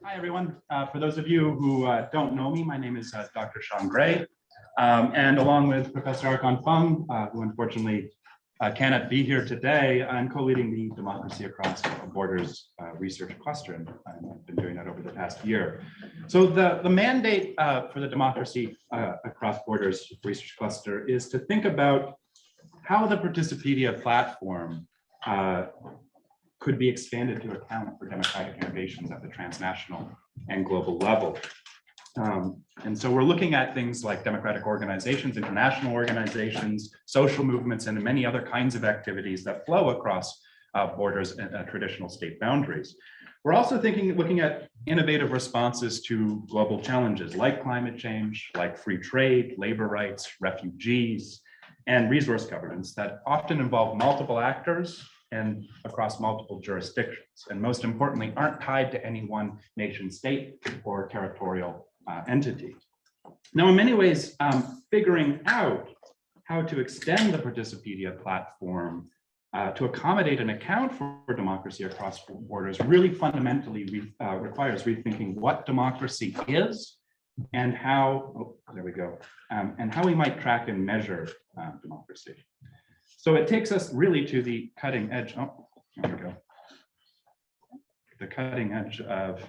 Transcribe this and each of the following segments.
Hi, everyone. For those of you who don't know me, my name is Dr. Sean Gray, and along with Professor Arkan Fung, who unfortunately cannot be here today, I'm co-leading the Democracy Across Borders research cluster, and I've been doing that over the past year. So the mandate for the Democracy Across Borders research cluster is to think about how the Participedia platform could be expanded to account for democratic innovations at the transnational and global level. And so we're looking at things like democratic organizations, international organizations, social movements, and many other kinds of activities that flow across borders and traditional state boundaries. We're also looking at innovative responses to global challenges like climate change, like free trade, labor rights, refugees, and resource governance that often involve multiple actors and across multiple jurisdictions, and most importantly, aren't tied to any one nation state or territorial entity. Now, in many ways, figuring out how to extend the Participedia platform to accommodate and account for democracy across borders really fundamentally requires rethinking what democracy is and how, and how we might track and measure democracy. So it takes us really to the cutting edge. Oh, here we go. The cutting edge of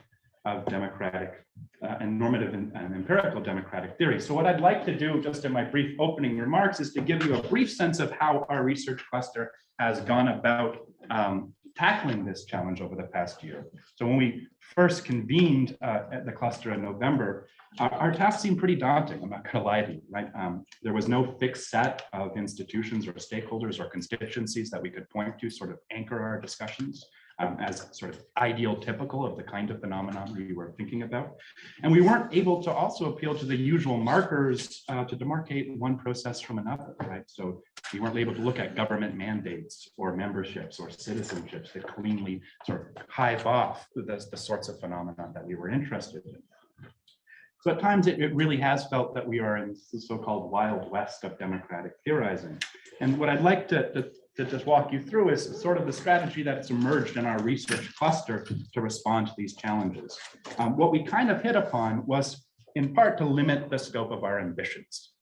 democratic and normative and empirical democratic theory. So what I'd like to do just in my brief opening remarks is to give you a brief sense of how our research cluster has gone about tackling this challenge over the past year. So when we first convened at the cluster in November, our task seemed pretty daunting, I'm not gonna lie to you, right? There was no fixed set of institutions or stakeholders or constituencies that we could point to sort of anchor our discussions as sort of ideal typical of the kind of phenomenon we were thinking about. And we weren't able to also appeal to the usual markers to demarcate one process from another, right? So we weren't able to look at government mandates or memberships or citizenships that cleanly sort of hive off the sorts of phenomena that we were interested in. So at times it really has felt that we are in the so-called wild west of democratic theorizing. And what I'd like to just walk you through is sort of the strategy that's emerged in our research cluster to respond to these challenges. What we kind of hit upon was in part to limit the scope of our ambitions.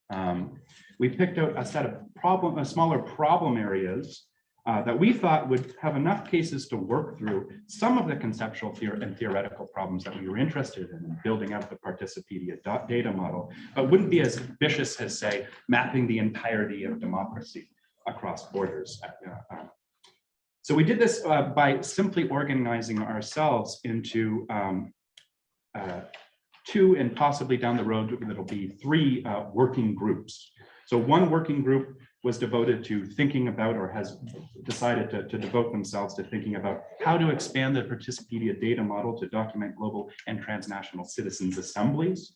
We picked out a set of smaller problem areas that we thought would have enough cases to work through some of the conceptual and theoretical problems that we were interested in building out the Participedia data model, but wouldn't be as ambitious as, say, mapping the entirety of democracy across borders. So we did this by simply organizing ourselves into two, and possibly down the road, that'll be three working groups. So one working group was devoted to thinking about, or has decided to devote themselves to thinking about how to expand the Participedia data model to document global and transnational citizens' assemblies.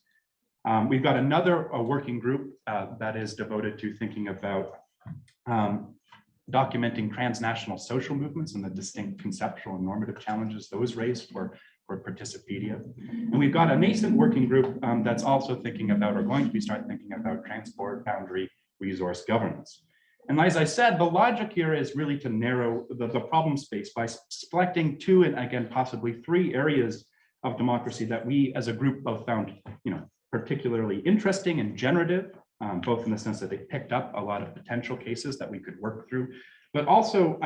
We've got another working group that is devoted to thinking about documenting transnational social movements and the distinct conceptual and normative challenges those raise for Participedia. And we've got a nascent working group that's also thinking about, or going to start thinking about, transport boundary resource governance. And as I said, the logic here is really to narrow the problem space by selecting two, and again, possibly three areas of democracy that we as a group both found, particularly interesting and generative, both in the sense that they picked up a lot of potential cases that we could work through, but also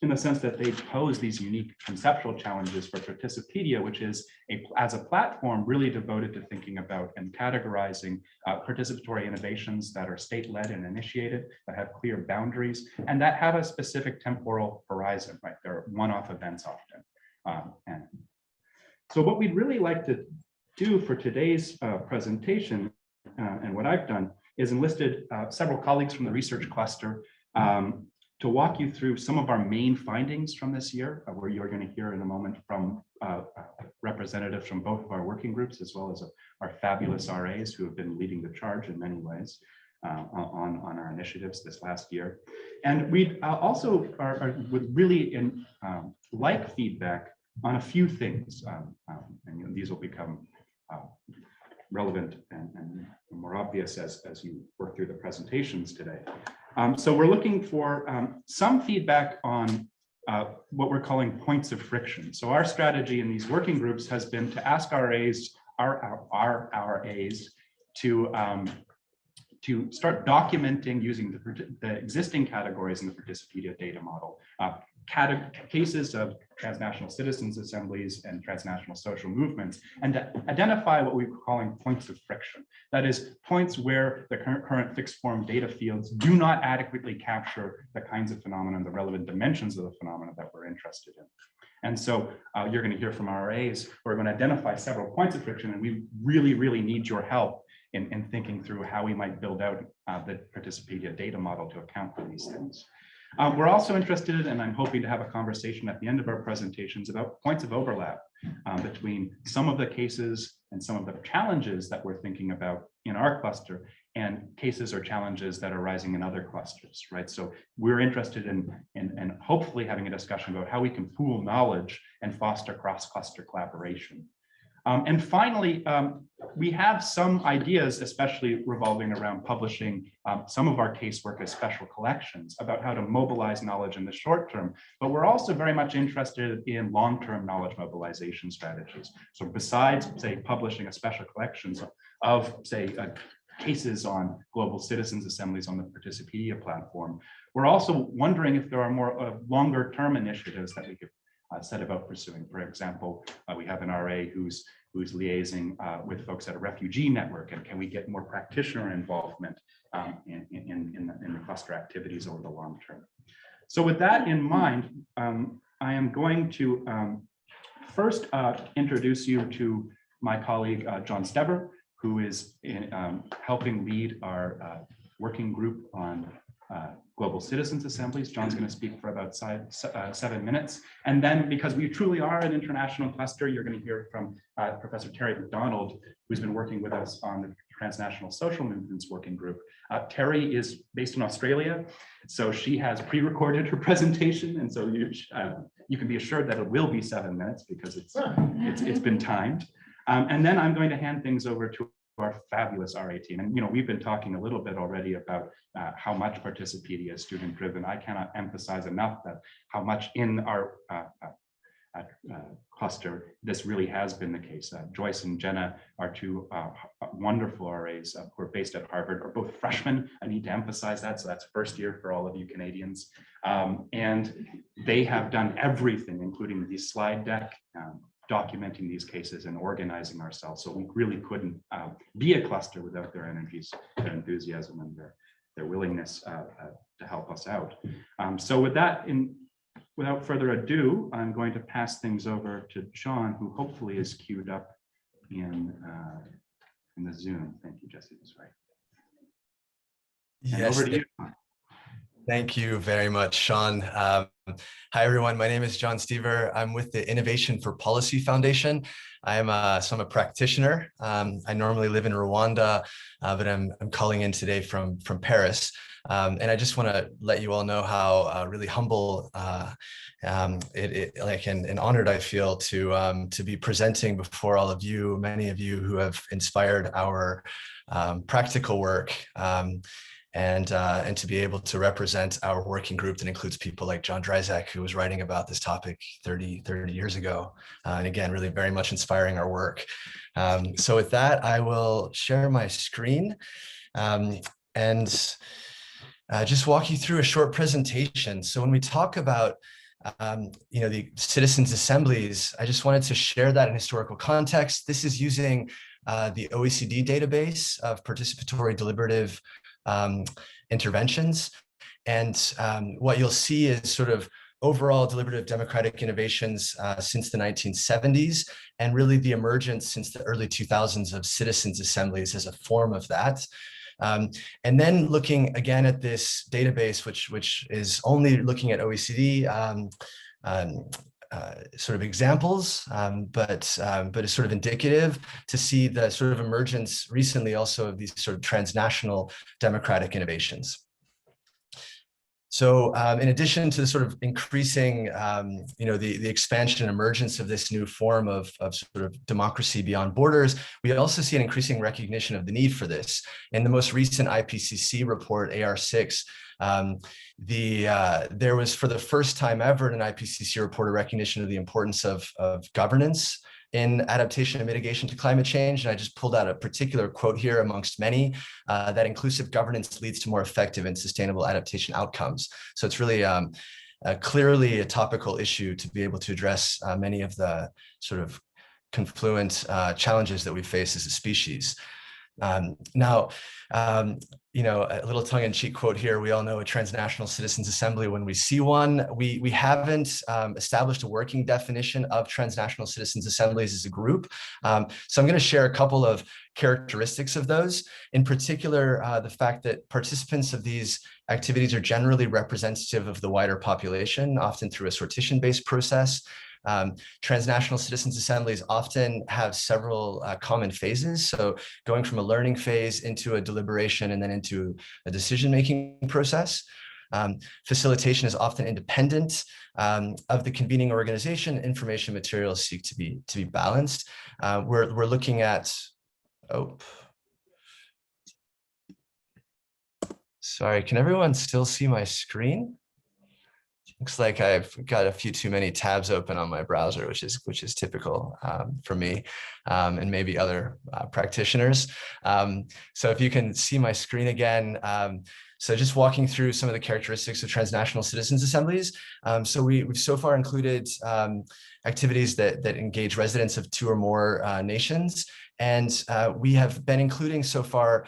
in the sense that they pose these unique conceptual challenges for Participedia, which is, as a platform, really devoted to thinking about and categorizing participatory innovations that are state-led and initiated, that have clear boundaries, and that have a specific temporal horizon, right? They're one-off events often. And so what we'd really like to do for today's presentation, and what I've done, is enlisted several colleagues from the research cluster to walk you through some of our main findings from this year, where you're going to hear in a moment from representatives from both of our working groups, as well as our fabulous RAs who have been leading the charge in many ways on our initiatives this last year. And we also would really like feedback on a few things, and these will become relevant and more obvious as you work through the presentations today. So we're looking for some feedback on what we're calling points of friction. So our strategy in these working groups has been to ask RAs to start documenting using the existing categories in the Participedia data model, cases of transnational citizens assemblies and transnational social movements, and to identify what we're calling points of friction. That is, points where the current fixed form data fields do not adequately capture the kinds of phenomena, the relevant dimensions of the phenomena that we're interested in. And so you're going to hear from RAs, we're going to identify several points of friction, and we really need your help in thinking through how we might build out the Participedia data model to account for these things. We're also interested, and I'm hoping to have a conversation at the end of our presentations about points of overlap between some of the cases and some of the challenges that we're thinking about in our cluster and cases or challenges that are rising in other clusters, right? So we're interested in hopefully having a discussion about how we can pool knowledge and foster cross-cluster collaboration. And finally, we have some ideas, especially revolving around publishing some of our casework as special collections about how to mobilize knowledge in the short term, but we're also very much interested in long-term knowledge mobilization strategies. So besides, say, publishing a special collections of, say, cases on global citizens assemblies on the Participedia platform, we're also wondering if there are more longer-term initiatives that we could set about pursuing. For example, we have an RA who's liaising with folks at a refugee network, and can we get more practitioner involvement in the cluster activities over the long term? So with that in mind, I am going to first introduce you to my colleague, John Stever, who is helping lead our working group on global citizens assemblies. John's going to speak for about 7 minutes. And then, because we truly are an international cluster, you're going to hear from Professor Terry McDonald, who's been working with us on the Transnational Social Movements Working Group. Terry is based in Australia, so she has pre-recorded her presentation, and so you can be assured that it will be 7 minutes because it's been timed. And then I'm going to hand things over to our fabulous RA team. And we've been talking a little bit already about how much Participedia is student driven. I cannot emphasize enough that how much in our cluster this really has been the case. Joyce and Jenna are two wonderful RAs who are based at Harvard, are both freshmen. I need to emphasize that, so that's first year for all of you Canadians. And they have done everything, including the slide deck, documenting these cases and organizing ourselves. So we really couldn't be a cluster without their energies, their enthusiasm, and their willingness to help us out. So with that, without further ado, I'm going to pass things over to John, who hopefully is queued up in the Zoom. Thank you, Jesse. That's right. And yes, over to you. Thank you very much, Sean. Hi, everyone. My name is John Stever. I'm with the Innovation for Policy Foundation. I'm a practitioner. I normally live in Rwanda, but I'm calling in today from Paris. And I just want to let you all know how really humble and honored I feel to be presenting before all of you, many of you who have inspired our practical work. And to be able to represent our working group that includes people like John Dryzak, who was writing about this topic 30 years ago. And again, really very much inspiring our work. So with that, I will share my screen and just walk you through a short presentation. So when we talk about the citizens' assemblies, I just wanted to share that in historical context. This is using the OECD database of participatory deliberative interventions. And what you'll see is sort of overall deliberative democratic innovations since the 1970s, and really the emergence since the early 2000s of citizens' assemblies as a form of that. And then looking again at this database, which is only looking at OECD sort of examples, but is sort of indicative to see the sort of emergence recently also of these sort of transnational democratic innovations. So in addition to the sort of increasing, the expansion and emergence of this new form of sort of democracy beyond borders, we also see an increasing recognition of the need for this. In the most recent IPCC report, AR6, there was, for the first time ever in an IPCC report, a recognition of the importance of governance in adaptation and mitigation to climate change. And I just pulled out a particular quote here amongst many, that inclusive governance leads to more effective and sustainable adaptation outcomes. So it's really clearly a topical issue to be able to address many of the sort of confluent challenges that we face as a species. A little tongue-in-cheek quote here. We all know a transnational citizens assembly when we see one. We haven't established a working definition of transnational citizens assemblies as a group. So I'm going to share a couple of characteristics of those. In particular, the fact that participants of these activities are generally representative of the wider population, often through a sortition-based process. Transnational citizens assemblies often have several common phases. So going from a learning phase into a deliberation and then into a decision-making process. Facilitation is often independent of the convening organization. Information materials seek to be balanced. We're looking at, sorry, can everyone still see my screen? Looks like I've got a few too many tabs open on my browser, which is typical for me and maybe other practitioners. So if you can see my screen again, so just walking through some of the characteristics of transnational citizens assemblies. So we've so far included activities that engage residents of 2 or more nations, and we have been including so far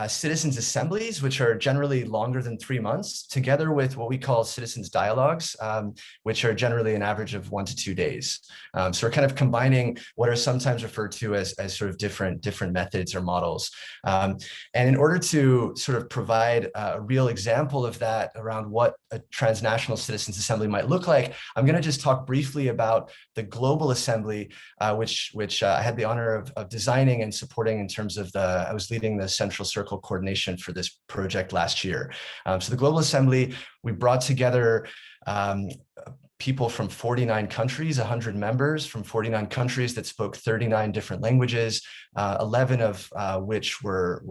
citizens assemblies, which are generally longer than 3 months, together with what we call citizens dialogues, which are generally an average of 1 to 2 days. So we're kind of combining what are sometimes referred to as sort of different methods or models. And in order to sort of provide a real example of that around what a transnational citizens assembly might look like, I'm going to just talk briefly about the global assembly, which I had the honor of designing and supporting in terms of I was leading the central circle coordination for this project last year. So the Global Assembly, we brought together people from 49 countries, 100 members from 49 countries that spoke 39 different languages, 11 of which were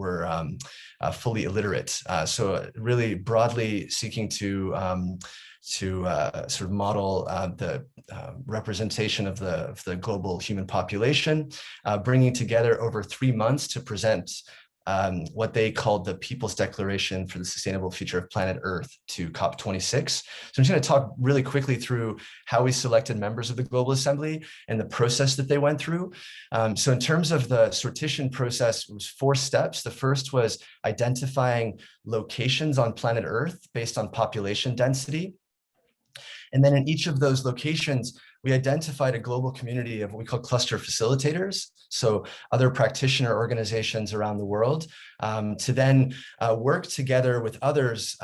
fully illiterate. So really broadly seeking to sort of model the representation of the global human population, bringing together over 3 months to present what they called the People's Declaration for the Sustainable Future of Planet Earth to COP26. So I'm just going to talk really quickly through how we selected members of the Global Assembly and the process that they went through. So in terms of the sortition process, it was 4 steps. The first was identifying locations on planet Earth based on population density. And then in each of those locations, we identified a global community of what we call cluster facilitators, so other practitioner organizations around the world, to then work together with others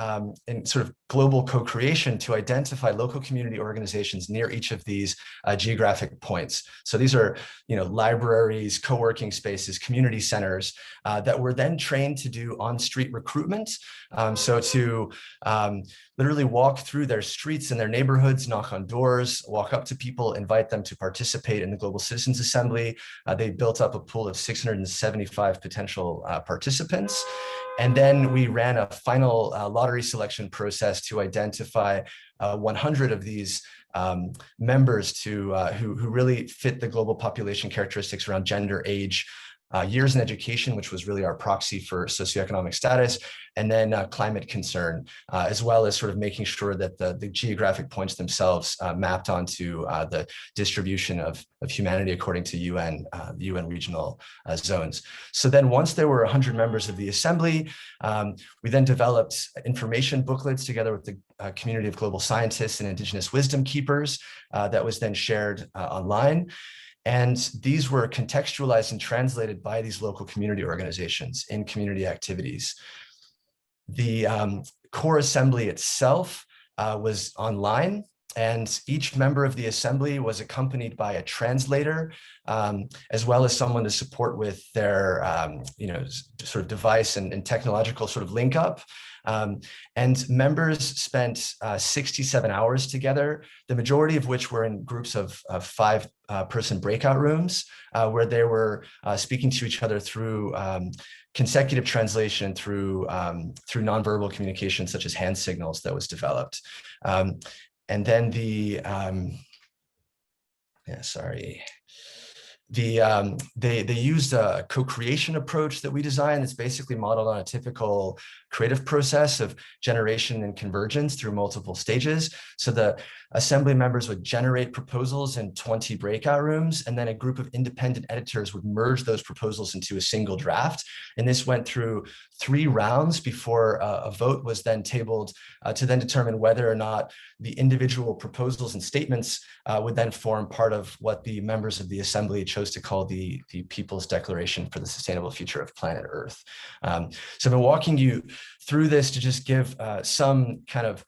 in sort of global co-creation to identify local community organizations near each of these geographic points. So these are, libraries, co-working spaces, community centers that were then trained to do on-street recruitment. So to literally walk through their streets and their neighborhoods, knock on doors, walk up to people, invite them to participate in the Global Citizens Assembly. They built up a pool of 675 potential participants. And then we ran a final lottery selection process to identify 100 of these members who really fit the global population characteristics around gender, age, years in education, which was really our proxy for socioeconomic status, and then climate concern, as well as sort of making sure that the geographic points themselves mapped onto the distribution of humanity according to UN regional zones. So then once there were 100 members of the assembly, we then developed information booklets together with the community of global scientists and indigenous wisdom keepers that was then shared online. And these were contextualized and translated by these local community organizations in community activities. The core assembly itself was online, and each member of the assembly was accompanied by a translator, as well as someone to support with their sort of device and technological sort of link up. And members spent 67 hours together, the majority of which were in groups of 5-person breakout rooms, where they were speaking to each other through consecutive translation through nonverbal communication, such as hand signals, that was developed. And then they used a co-creation approach that we designed that's basically modeled on a typical creative process of generation and convergence through multiple stages. So the assembly members would generate proposals in 20 breakout rooms, and then a group of independent editors would merge those proposals into a single draft. And this went through 3 rounds before a vote was then tabled to then determine whether or not the individual proposals and statements would then form part of what the members of the assembly chose to call the People's Declaration for the Sustainable Future of Planet Earth. So I've been walking you through this to just give some kind of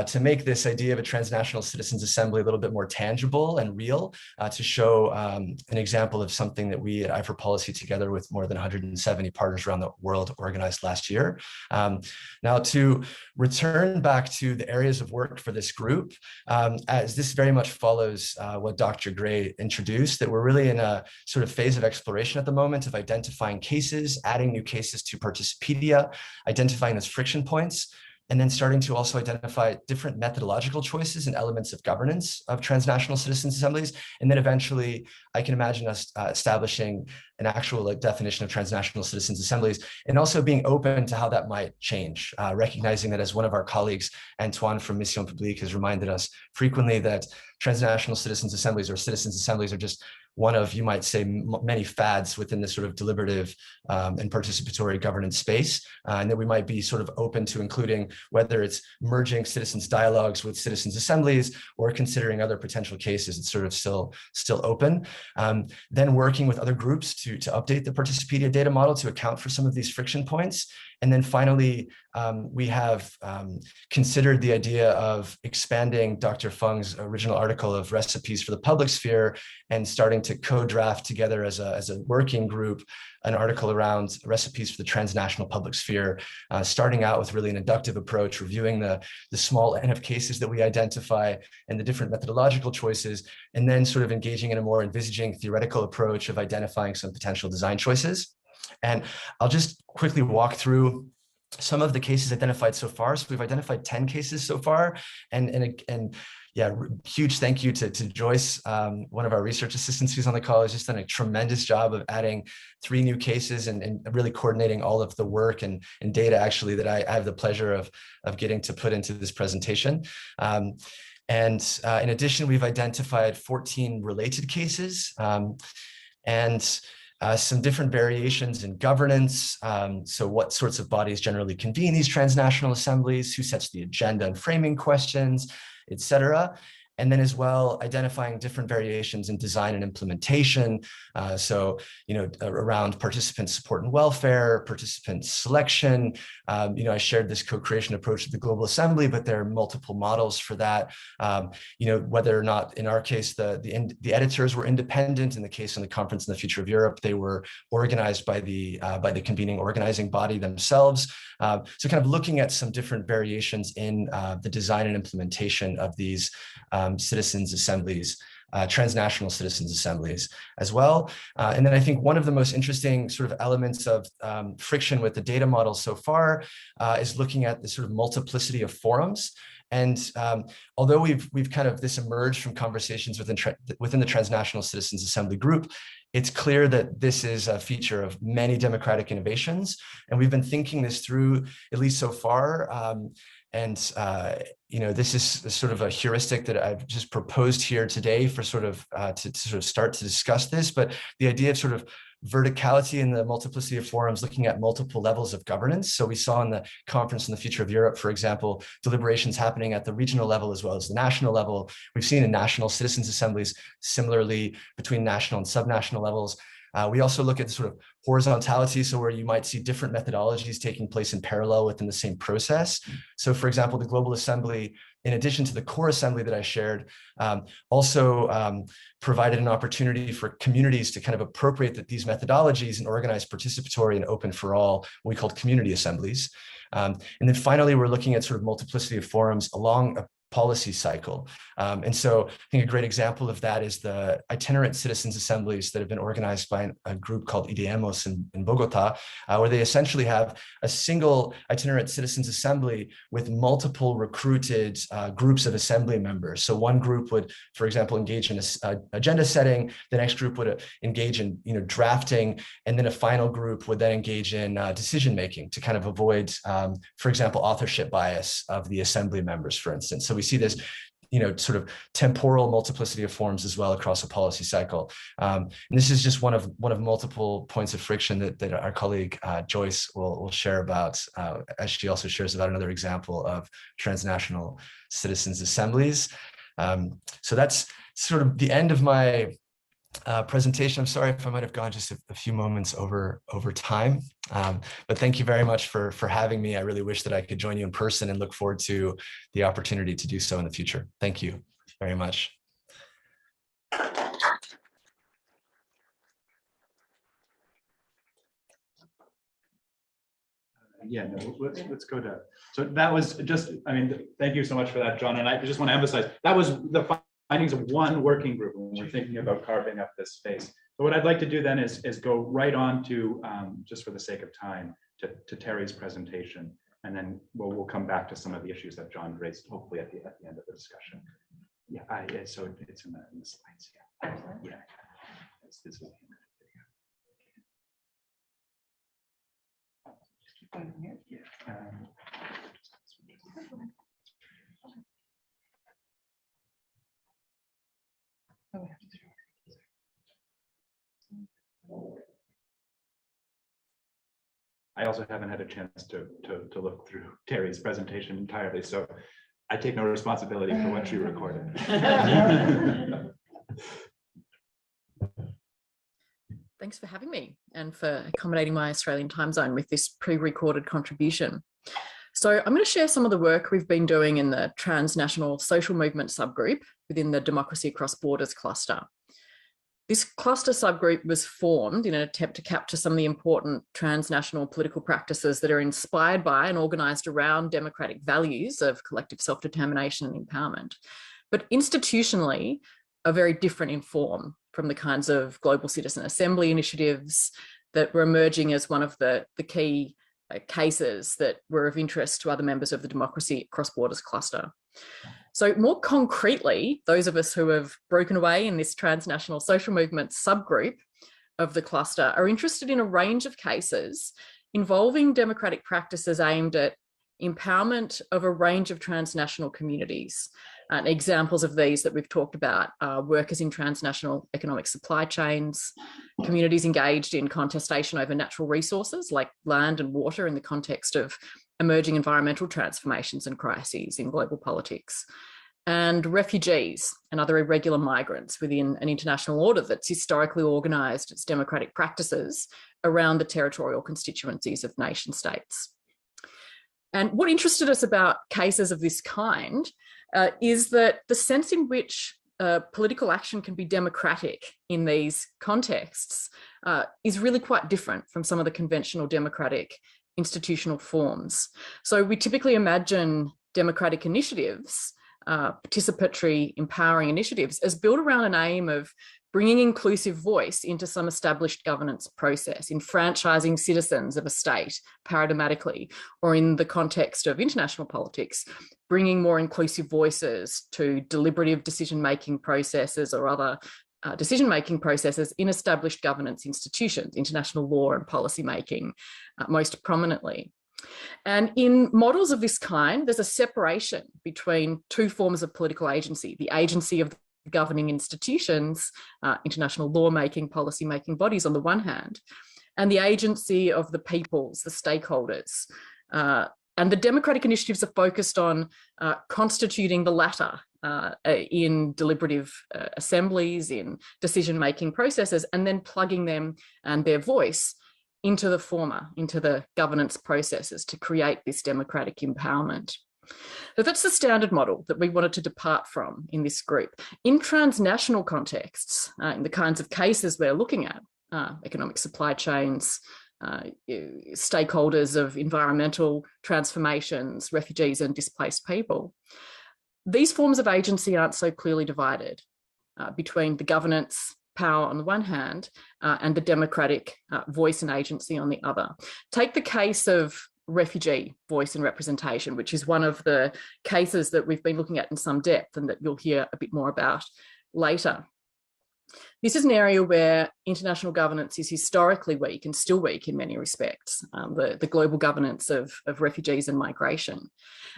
to make this idea of a transnational citizens assembly a little bit more tangible and real, to show an example of something that we at I4Policy, together with more than 170 partners around the world, organized last year. Now, to return back to the areas of work for this group, as this very much follows what Dr. Gray introduced, that we're really in a sort of phase of exploration at the moment of identifying cases, adding new cases to Participedia, identifying those friction points, and then starting to also identify different methodological choices and elements of governance of transnational citizens assemblies. And then eventually, I can imagine us establishing an actual definition of transnational citizens assemblies, and also being open to how that might change, recognizing that, as one of our colleagues, Antoine from Mission Publique, has reminded us frequently, that transnational citizens assemblies or citizens assemblies are just one of, you might say, many fads within this sort of deliberative and participatory governance space, and that we might be sort of open to including, whether it's merging citizens dialogues with citizens assemblies or considering other potential cases. It's sort of still open. Then working with other groups to update the Participedia data model to account for some of these friction points. And then finally, we have considered the idea of expanding Dr. Feng's original article of recipes for the public sphere and starting to co-draft together as a working group an article around recipes for the transnational public sphere, starting out with really an inductive approach, reviewing the small N of cases that we identify and the different methodological choices, and then sort of engaging in a more envisaging theoretical approach of identifying some potential design choices. And I'll just quickly walk through some of the cases identified so far. So we've identified 10 cases so far, and yeah, huge thank you to Joyce, one of our research assistants who's on the call, has just done a tremendous job of adding 3 new cases and really coordinating all of the work and data, actually, that I have the pleasure of getting to put into this presentation. And in addition, we've identified 14 related cases, and some different variations in governance. So what sorts of bodies generally convene these transnational assemblies, who sets the agenda and framing questions, et cetera. And then as well, identifying different variations in design and implementation. So, around participant support and welfare, participant selection. I shared this co-creation approach at the Global Assembly, but there are multiple models for that. Whether or not, in our case, the editors were independent. In the case of the Conference on the Future of Europe, they were organized by the convening organizing body themselves. So kind of looking at some different variations in the design and implementation of these citizens assemblies, transnational citizens assemblies as well. And then I think one of the most interesting sort of elements of friction with the data model so far is looking at the sort of multiplicity of forums. And although we've kind of, this emerged from conversations within the Transnational Citizens Assembly group, it's clear that this is a feature of many democratic innovations. And we've been thinking this through, at least so far. This is sort of a heuristic that I've just proposed here today for sort of to start to discuss this. But the idea of sort of verticality in the multiplicity of forums, looking at multiple levels of governance. So we saw in the Conference on the Future of Europe, for example, deliberations happening at the regional level as well as the national level. We've seen in national citizens assemblies, similarly between national and subnational levels. We also look at sort of horizontality, so where you might see different methodologies taking place in parallel within the same process. So for example, the Global Assembly, in addition to the core assembly that I shared, also provided an opportunity for communities to kind of appropriate these methodologies and organize participatory and open for all, what we called community assemblies. And then finally, we're looking at sort of multiplicity of forums along a policy cycle. And so I think a great example of that is the itinerant citizens assemblies that have been organized by a group called Ideamos in Bogota, where they essentially have a single itinerant citizens assembly with multiple recruited groups of assembly members. So one group would, for example, engage in agenda setting, the next group would engage in drafting, and then a final group would then engage in decision making to kind of avoid, for example, authorship bias of the assembly members, for instance. So we see this, sort of temporal multiplicity of forms as well across a policy cycle. And this is just one of multiple points of friction that our colleague Joyce will share about, as she also shares about another example of transnational citizens assemblies. So that's sort of the end of my presentation. I'm sorry if I might have gone just a few moments over time, but thank you very much for having me. I really wish that I could join you in person and look forward to the opportunity to do so in the future. Thank you very much. Yeah, no, let's go to, so that was just, thank you so much for that, John. And I just want to emphasize, that was the findings of one working group when we're thinking about carving up this space. So what I'd like to do then is go right on to, just for the sake of time, to Terry's presentation, and then we'll come back to some of the issues that John raised, hopefully at the end of the discussion. Yeah, so it's in the slides. Yeah. This is the video. Yeah. I also haven't had a chance to look through Terry's presentation entirely, so I take no responsibility for what she recorded. Thanks for having me and for accommodating my Australian time zone with this pre-recorded contribution. So I'm going to share some of the work we've been doing in the transnational social movement subgroup within the Democracy Across Borders cluster. This cluster subgroup was formed in an attempt to capture some of the important transnational political practices that are inspired by and organised around democratic values of collective self-determination and empowerment, but institutionally are very different in form from the kinds of global citizen assembly initiatives that were emerging as one of the key cases that were of interest to other members of the Democracy Across Borders cluster. So more concretely, those of us who have broken away in this transnational social movement subgroup of the cluster are interested in a range of cases involving democratic practices aimed at empowerment of a range of transnational communities. And examples of these that we've talked about are workers in transnational economic supply chains, communities engaged in contestation over natural resources like land and water in the context of emerging environmental transformations and crises in global politics, and refugees and other irregular migrants within an international order that's historically organised its democratic practices around the territorial constituencies of nation states. And what interested us about cases of this kind is that the sense in which political action can be democratic in these contexts is really quite different from some of the conventional democratic institutional forms. So we typically imagine democratic initiatives, participatory, empowering initiatives, as built around an aim of bringing inclusive voice into some established governance process, enfranchising citizens of a state paradigmatically, or in the context of international politics, bringing more inclusive voices to deliberative decision-making processes or other decision-making processes in established governance institutions, international law and policy making most prominently. And in models of this kind, there's a separation between two forms of political agency: the agency of the governing institutions, international law-making, policy-making bodies on the one hand, and the agency of the peoples, the stakeholders, And the democratic initiatives are focused on constituting the latter in deliberative assemblies, in decision-making processes, and then plugging them and their voice into the former, into the governance processes to create this democratic empowerment. So that's the standard model that we wanted to depart from in this group. In transnational contexts, in the kinds of cases we're looking at, economic supply chains, stakeholders of environmental transformations, refugees and displaced people, these forms of agency aren't so clearly divided between the governance power on the one hand and the democratic voice and agency on the other. Take the case of refugee voice and representation, which is one of the cases that we've been looking at in some depth and that you'll hear a bit more about later. This is an area where international governance is historically weak and still weak in many respects, the global governance of refugees and migration.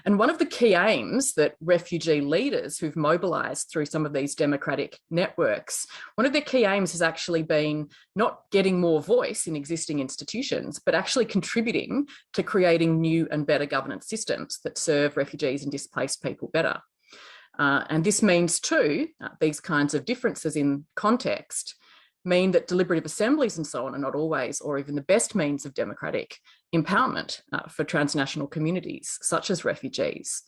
And one of the key aims that refugee leaders who've mobilised through some of these democratic networks, one of their key aims has actually been not getting more voice in existing institutions, but actually contributing to creating new and better governance systems that serve refugees and displaced people better. And this means too, these kinds of differences in context mean that deliberative assemblies and so on are not always or even the best means of democratic empowerment for transnational communities such as refugees.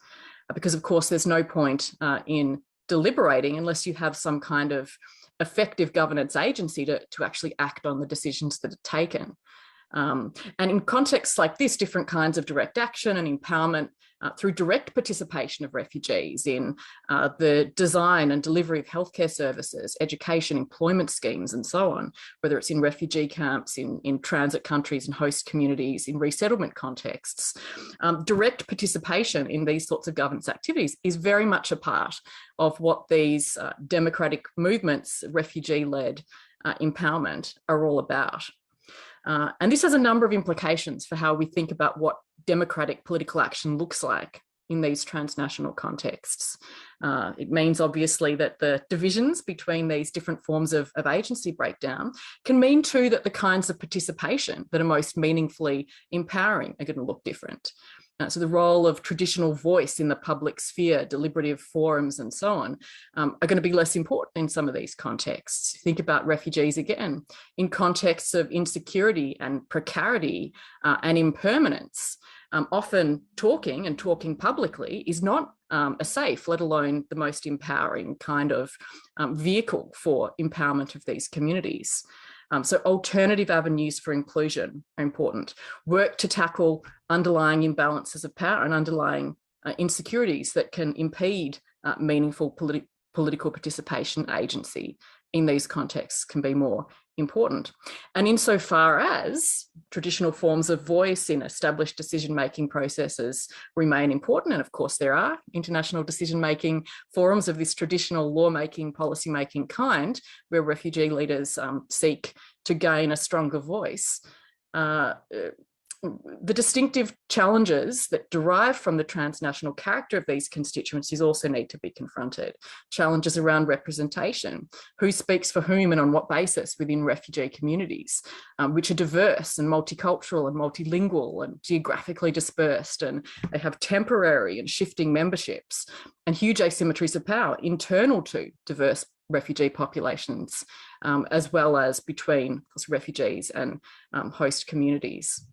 Because of course there's no point in deliberating unless you have some kind of effective governance agency to actually act on the decisions that are taken. And in contexts like this, different kinds of direct action and empowerment through direct participation of refugees in the design and delivery of healthcare services, education, employment schemes, and so on, whether it's in refugee camps, in transit countries and host communities, in resettlement contexts. Direct participation in these sorts of governance activities is very much a part of what these democratic movements, refugee-led empowerment, are all about. And this has a number of implications for how we think about what democratic political action looks like in these transnational contexts. It means obviously that the divisions between these different forms of agency breakdown can mean too that the kinds of participation that are most meaningfully empowering are going to look different. So the role of traditional voice in the public sphere, deliberative forums and so on, are going to be less important in some of these contexts. Think about refugees again, in contexts of insecurity and precarity and impermanence. Often talking publicly is not a safe, let alone the most empowering kind of vehicle for empowerment of these communities. So alternative avenues for inclusion are important. Work to tackle underlying imbalances of power and underlying insecurities that can impede meaningful political participation agency in these contexts can be more important. And insofar as traditional forms of voice in established decision-making processes remain important, and of course there are international decision-making forums of this traditional lawmaking, policy-making kind, where refugee leaders seek to gain a stronger voice, the distinctive challenges that derive from the transnational character of these constituencies also need to be confronted. Challenges around representation, who speaks for whom and on what basis within refugee communities, which are diverse and multicultural and multilingual and geographically dispersed, and they have temporary and shifting memberships and huge asymmetries of power internal to diverse refugee populations, as well as between refugees and host communities.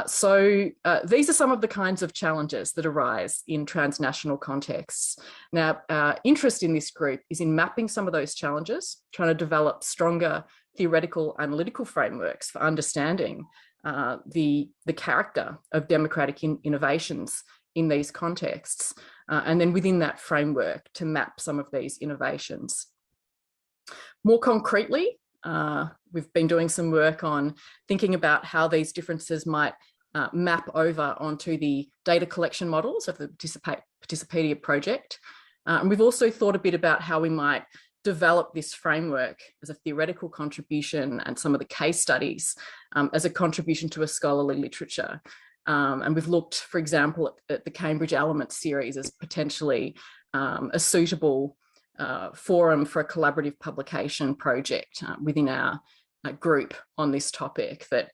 So these are some of the kinds of challenges that arise in transnational contexts. Now, our interest in this group is in mapping some of those challenges, trying to develop stronger theoretical analytical frameworks for understanding the character of democratic innovations in these contexts, and then within that framework to map some of these innovations. More concretely, we've been doing some work on thinking about how these differences might map over onto the data collection models of the Participedia project. And we've also thought a bit about how we might develop this framework as a theoretical contribution and some of the case studies as a contribution to a scholarly literature. And we've looked, for example, at the Cambridge Elements series as potentially a suitable forum for a collaborative publication project within our group on this topic that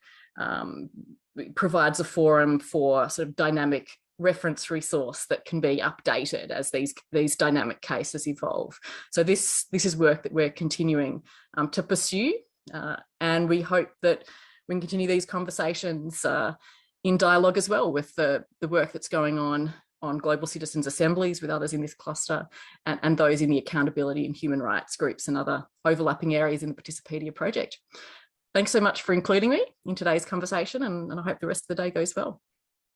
provides a forum for sort of dynamic reference resource that can be updated as these dynamic cases evolve. So this is work that we're continuing to pursue, and we hope that we can continue these conversations in dialogue as well with the work that's going on global citizens assemblies with others in this cluster, and those in the accountability and human rights groups and other overlapping areas in the Participedia project. Thanks so much for including me in today's conversation, and I hope the rest of the day goes well.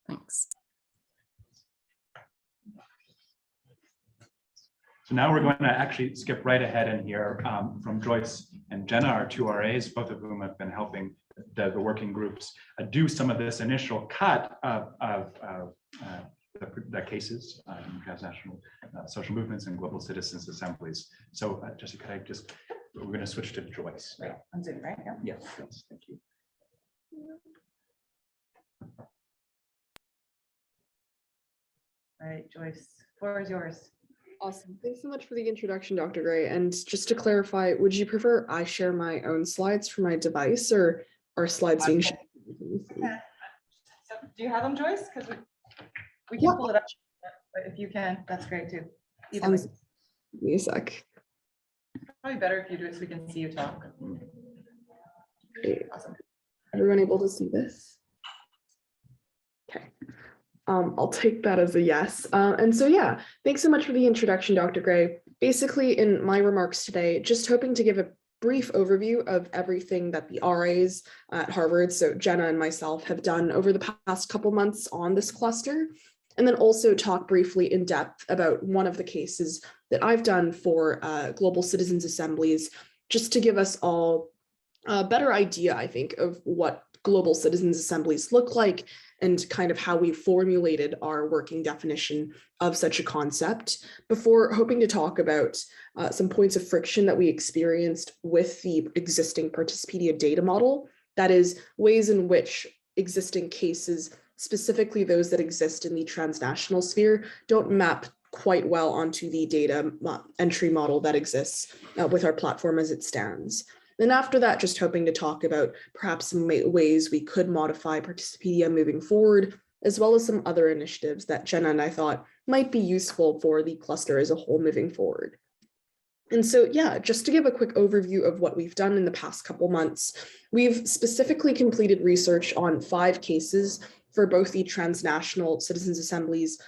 Thanks. So now we're going to actually skip right ahead and hear from Joyce and Jenna, our two RAs, both of whom have been helping the working groups do some of this initial cut of the cases in transnational social movements and global citizens assemblies. So Jessica, we're going to switch to Joyce. Right, on Zoom, right? Yeah. Yes, thank you. All right, Joyce, floor is yours. Awesome. Thanks so much for the introduction, Dr. Gray. And just to clarify, would you prefer I share my own slides from my device, or are slides being shared? Yeah. So, do you have them, Joyce? Because we can pull it up, but if you can, that's great too. Give me a sec. Probably better if you do it so we can see you talk. Great. Awesome. Everyone able to see this? Okay. I'll take that as a yes. And so, yeah, thanks so much for the introduction, Dr. Gray. Basically, in my remarks today, just hoping to give a brief overview of everything that the RAs at Harvard, so Jenna and myself, have done over the past couple months on this cluster, and then also talk briefly in depth about one of the cases that I've done for global citizens assemblies, just to give us all a better idea, I think, of what global citizens assemblies look like and kind of how we formulated our working definition of such a concept, before hoping to talk about some points of friction that we experienced with the existing Participedia data model. That is, ways in which existing cases, specifically those that exist in the transnational sphere, don't map quite well onto the data entry model that exists with our platform as it stands. Then after that, just hoping to talk about perhaps some ways we could modify Participedia moving forward, as well as some other initiatives that Jenna and I thought might be useful for the cluster as a whole moving forward. And so, yeah, just to give a quick overview of what we've done in the past couple months, we've specifically completed research on 5 cases for both the transnational citizens assemblies,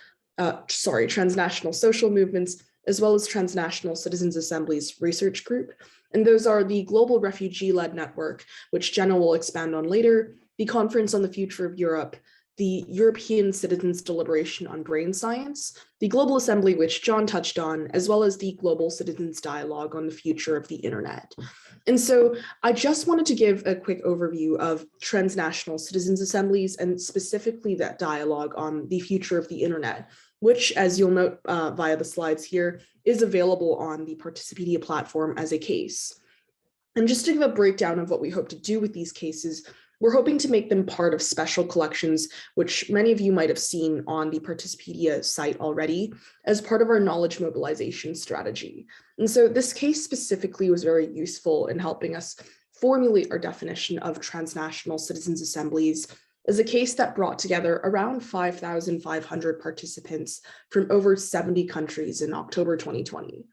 transnational social movements, as well as transnational citizens assemblies research group. And those are the Global Refugee-Led Network, which Jenna will expand on later, the Conference on the Future of Europe, the European Citizens Deliberation on Brain Science, the Global Assembly, which John touched on, as well as the Global Citizens Dialogue on the Future of the Internet. And so I just wanted to give a quick overview of transnational citizens assemblies, and specifically that dialogue on the future of the Internet, which, as you'll note via the slides here, is available on the Participedia platform as a case. And just to give a breakdown of what we hope to do with these cases, we're hoping to make them part of special collections, which many of you might have seen on the Participedia site already, as part of our knowledge mobilization strategy. And so this case specifically was very useful in helping us formulate our definition of transnational citizens assemblies as a case that brought together around 5,500 participants from over 70 countries in October 2020.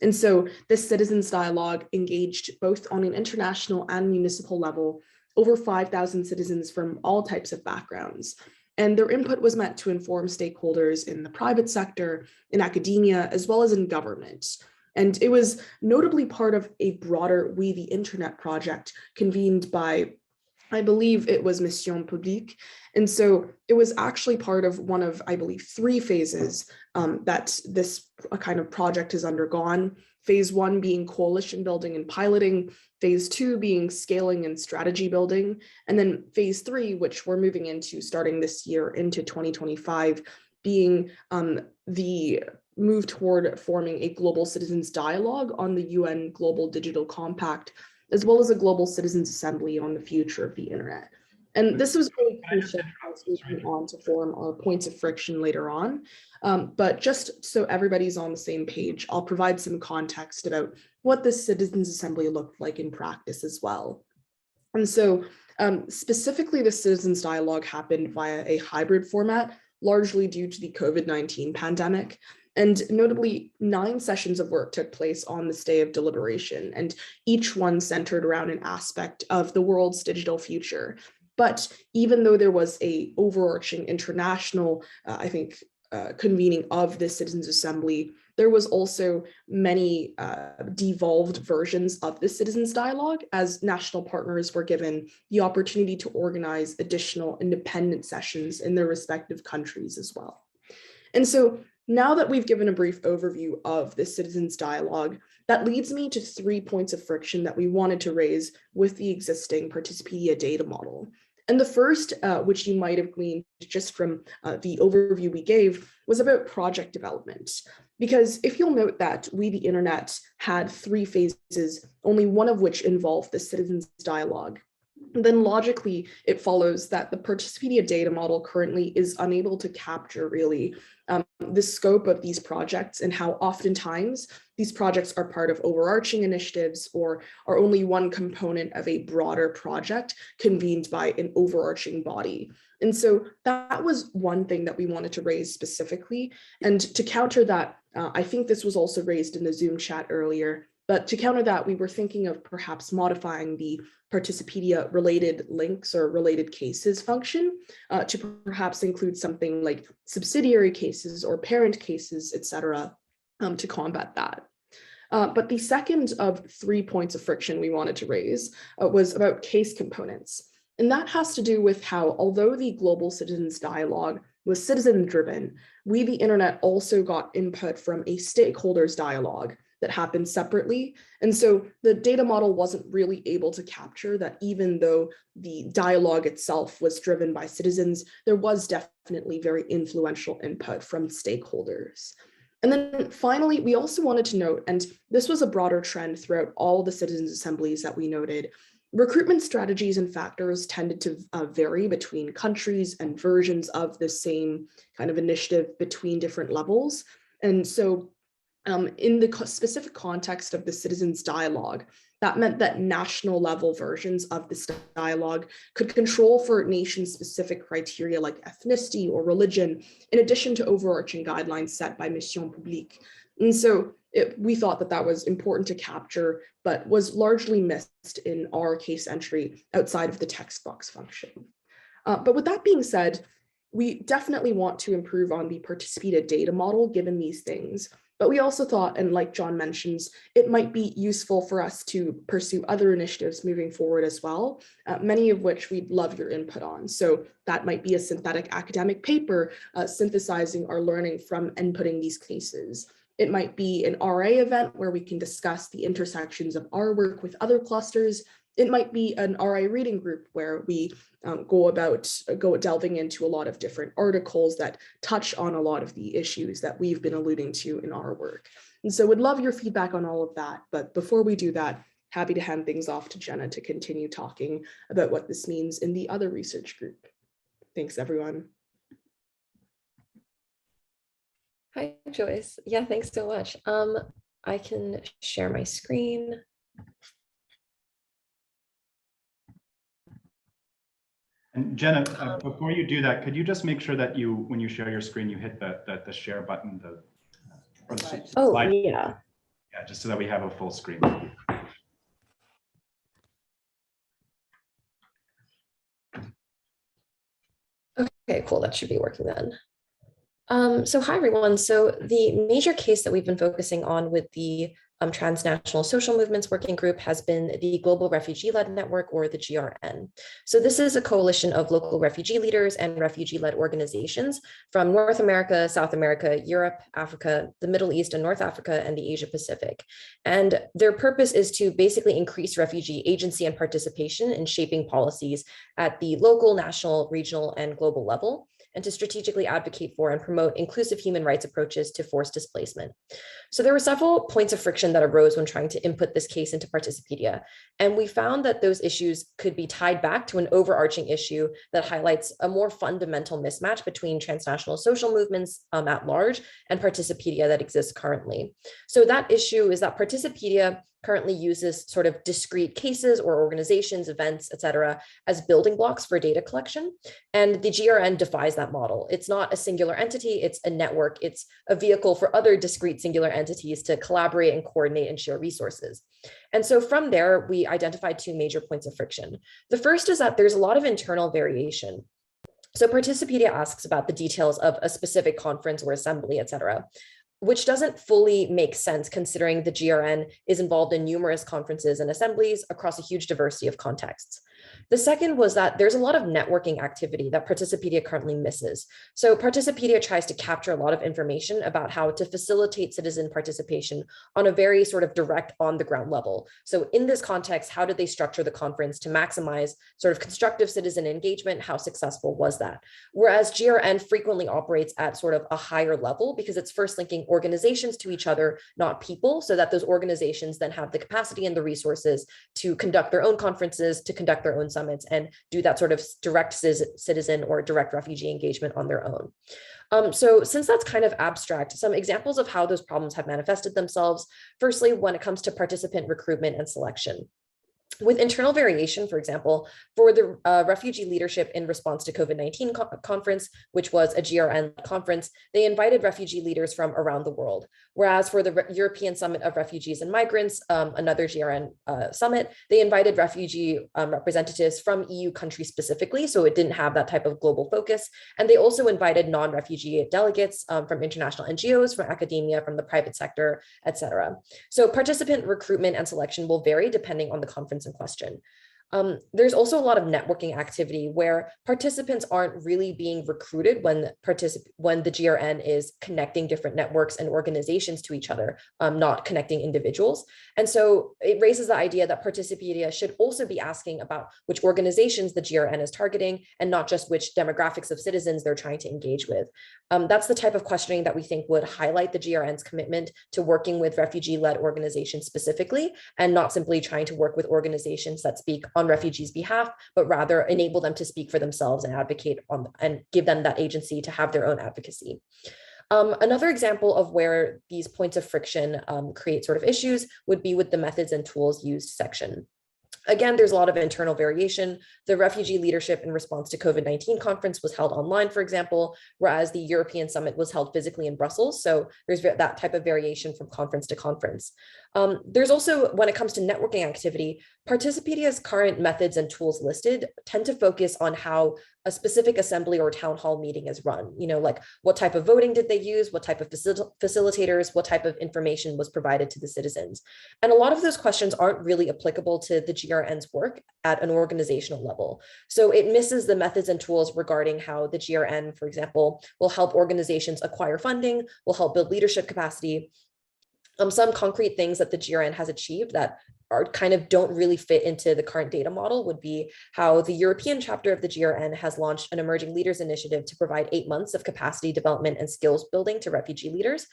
And so this citizens dialogue engaged both on an international and municipal level over 5,000 citizens from all types of backgrounds. And their input was meant to inform stakeholders in the private sector, in academia, as well as in government. And it was notably part of a broader We the Internet project convened by, I believe it was Mission Publique. And so it was actually part of one of, I believe, 3 phases that this kind of project has undergone. Phase 1 being coalition building and piloting, phase 2 being scaling and strategy building, and then phase 3, which we're moving into starting this year into 2025, being the move toward forming a global citizens dialogue on the UN Global Digital Compact, as well as a global citizens assembly on the future of the internet. And this was really crucial as we move on to form our points of friction later on. But just so everybody's on the same page, I'll provide some context about what this citizens assembly looked like in practice as well. And so Specifically, the Citizens Dialogue happened via a hybrid format, largely due to the COVID-19 pandemic. And notably, 9 sessions of work took place on this day of deliberation, and each one centered around an aspect of the world's digital future. But even though there was a overarching international, convening of the Citizens Assembly, there was also many devolved versions of the Citizens Dialogue, as national partners were given the opportunity to organize additional independent sessions in their respective countries as well. And so now that we've given a brief overview of the Citizens Dialogue, that leads me to 3 points of friction that we wanted to raise with the existing Participedia data model. And the first, which you might have gleaned just from the overview we gave, was about project development. Because if you'll note that We the Internet had 3 phases, only one of which involved the Citizens Dialogue, then logically it follows that the Participedia data model currently is unable to capture really the scope of these projects and how oftentimes these projects are part of overarching initiatives or are only one component of a broader project convened by an overarching body. And so that was one thing that we wanted to raise specifically. And to counter that, I think this was also raised in the Zoom chat earlier, but to counter that, we were thinking of perhaps modifying the Participedia related links or related cases function to perhaps include something like subsidiary cases or parent cases, et cetera, to combat that. But the second of 3 points of friction we wanted to raise was about case components. And that has to do with how, although the Global Citizens Dialogue was citizen-driven, We the Internet also got input from a stakeholders dialogue that happened separately. And so the data model wasn't really able to capture that even though the dialogue itself was driven by citizens, there was definitely very influential input from stakeholders. And then finally, we also wanted to note, and this was a broader trend throughout all the citizens' assemblies that we noted, recruitment strategies and factors tended to vary between countries and versions of the same kind of initiative between different levels. And so in the specific context of the Citizens Dialogue, that meant that national level versions of this dialogue could control for nation-specific criteria like ethnicity or religion, in addition to overarching guidelines set by Mission Publique. And so we thought that that was important to capture, but was largely missed in our case entry outside of the text box function. But with that being said, we definitely want to improve on the Participedia data model given these things. But we also thought, and like John mentions, it might be useful for us to pursue other initiatives moving forward as well, many of which we'd love your input on. So that might be a synthetic academic paper, synthesizing our learning from inputting these cases. It might be an RA event where we can discuss the intersections of our work with other clusters. It might be an RA reading group where we go delving into a lot of different articles that touch on a lot of the issues that we've been alluding to in our work. And so would love your feedback on all of that. But before we do that, happy to hand things off to Jenna to continue talking about what this means in the other research group. Thanks, everyone. Hi, Joyce. Yeah, thanks so much. I can share my screen. And Jenna, before you do that, could you just make sure that when you share your screen, you hit the share button, or the Oh, slide. yeah. Yeah, just so that we have a full screen. Okay, cool. That should be working then. So hi, everyone. So the major case that we've been focusing on with the Transnational Social Movements Working Group has been the Global Refugee-Led Network, or the GRN. So this is a coalition of local refugee leaders and refugee-led organizations from North America, South America, Europe, Africa, the Middle East and North Africa, and the Asia Pacific. And their purpose is to basically increase refugee agency and participation in shaping policies at the local, national, regional, and global level, and to strategically advocate for and promote inclusive human rights approaches to forced displacement. So there were several points of friction that arose when trying to input this case into Participedia, and we found that those issues could be tied back to an overarching issue that highlights a more fundamental mismatch between transnational social movements at large and Participedia that exists currently. So that issue is that Participedia currently uses sort of discrete cases or organizations, events, et cetera, as building blocks for data collection. And the GRN defies that model. It's not a singular entity, it's a network. It's a vehicle for other discrete singular entities to collaborate and coordinate and share resources. And so from there, we identified two major points of friction. The first is that there's a lot of internal variation. So Participedia asks about the details of a specific conference or assembly, et cetera, which doesn't fully make sense considering the GRN is involved in numerous conferences and assemblies across a huge diversity of contexts. The second was that there's a lot of networking activity that Participedia currently misses. So Participedia tries to capture a lot of information about how to facilitate citizen participation on a very sort of direct on the ground level. So in this context, how did they structure the conference to maximize sort of constructive citizen engagement? How successful was that? Whereas GRN frequently operates at sort of a higher level because it's first linking organizations to each other, not people, so that those organizations then have the capacity and the resources to conduct their own conferences, to conduct their own summits, and do that sort of direct citizen or direct refugee engagement on their own. So since that's kind of abstract, some examples of how those problems have manifested themselves. Firstly, when it comes to participant recruitment and selection. With internal variation, for example, for the refugee leadership in response to COVID-19 conference, which was a GRN conference, they invited refugee leaders from around the world. Whereas for the European Summit of Refugees and Migrants, another GRN summit, they invited refugee representatives from EU countries specifically, so it didn't have that type of global focus. And they also invited non-refugee delegates from international NGOs, from academia, from the private sector, et cetera. So participant recruitment and selection will vary depending on the conference in question. There's also a lot of networking activity where participants aren't really being recruited when the GRN is connecting different networks and organizations to each other, not connecting individuals. And so it raises the idea that Participedia should also be asking about which organizations the GRN is targeting and not just which demographics of citizens they're trying to engage with. That's the type of questioning that we think would highlight the GRN's commitment to working with refugee-led organizations specifically, and not simply trying to work with organizations that speak on refugees' behalf, but rather enable them to speak for themselves and advocate on and give them that agency to have their own advocacy. Another example of where these points of friction create sort of issues would be with the methods and tools used section. Again, there's a lot of internal variation. The refugee leadership in response to COVID-19 conference was held online, for example, whereas the European summit was held physically in Brussels. So there's that type of variation from conference to conference. There's also, when it comes to networking activity, Participedia's current methods and tools listed tend to focus on how a specific assembly or town hall meeting is run. You know, like what type of voting did they use? What type of facilitators? What type of information was provided to the citizens? And a lot of those questions aren't really applicable to the GRN's work at an organizational level. So it misses the methods and tools regarding how the GRN, for example, will help organizations acquire funding, will help build leadership capacity. Some concrete things that the GRN has achieved that are kind of don't really fit into the current data model would be how the European chapter of the GRN has launched an Emerging Leaders Initiative to provide 8 months of capacity development and skills building to refugee leaders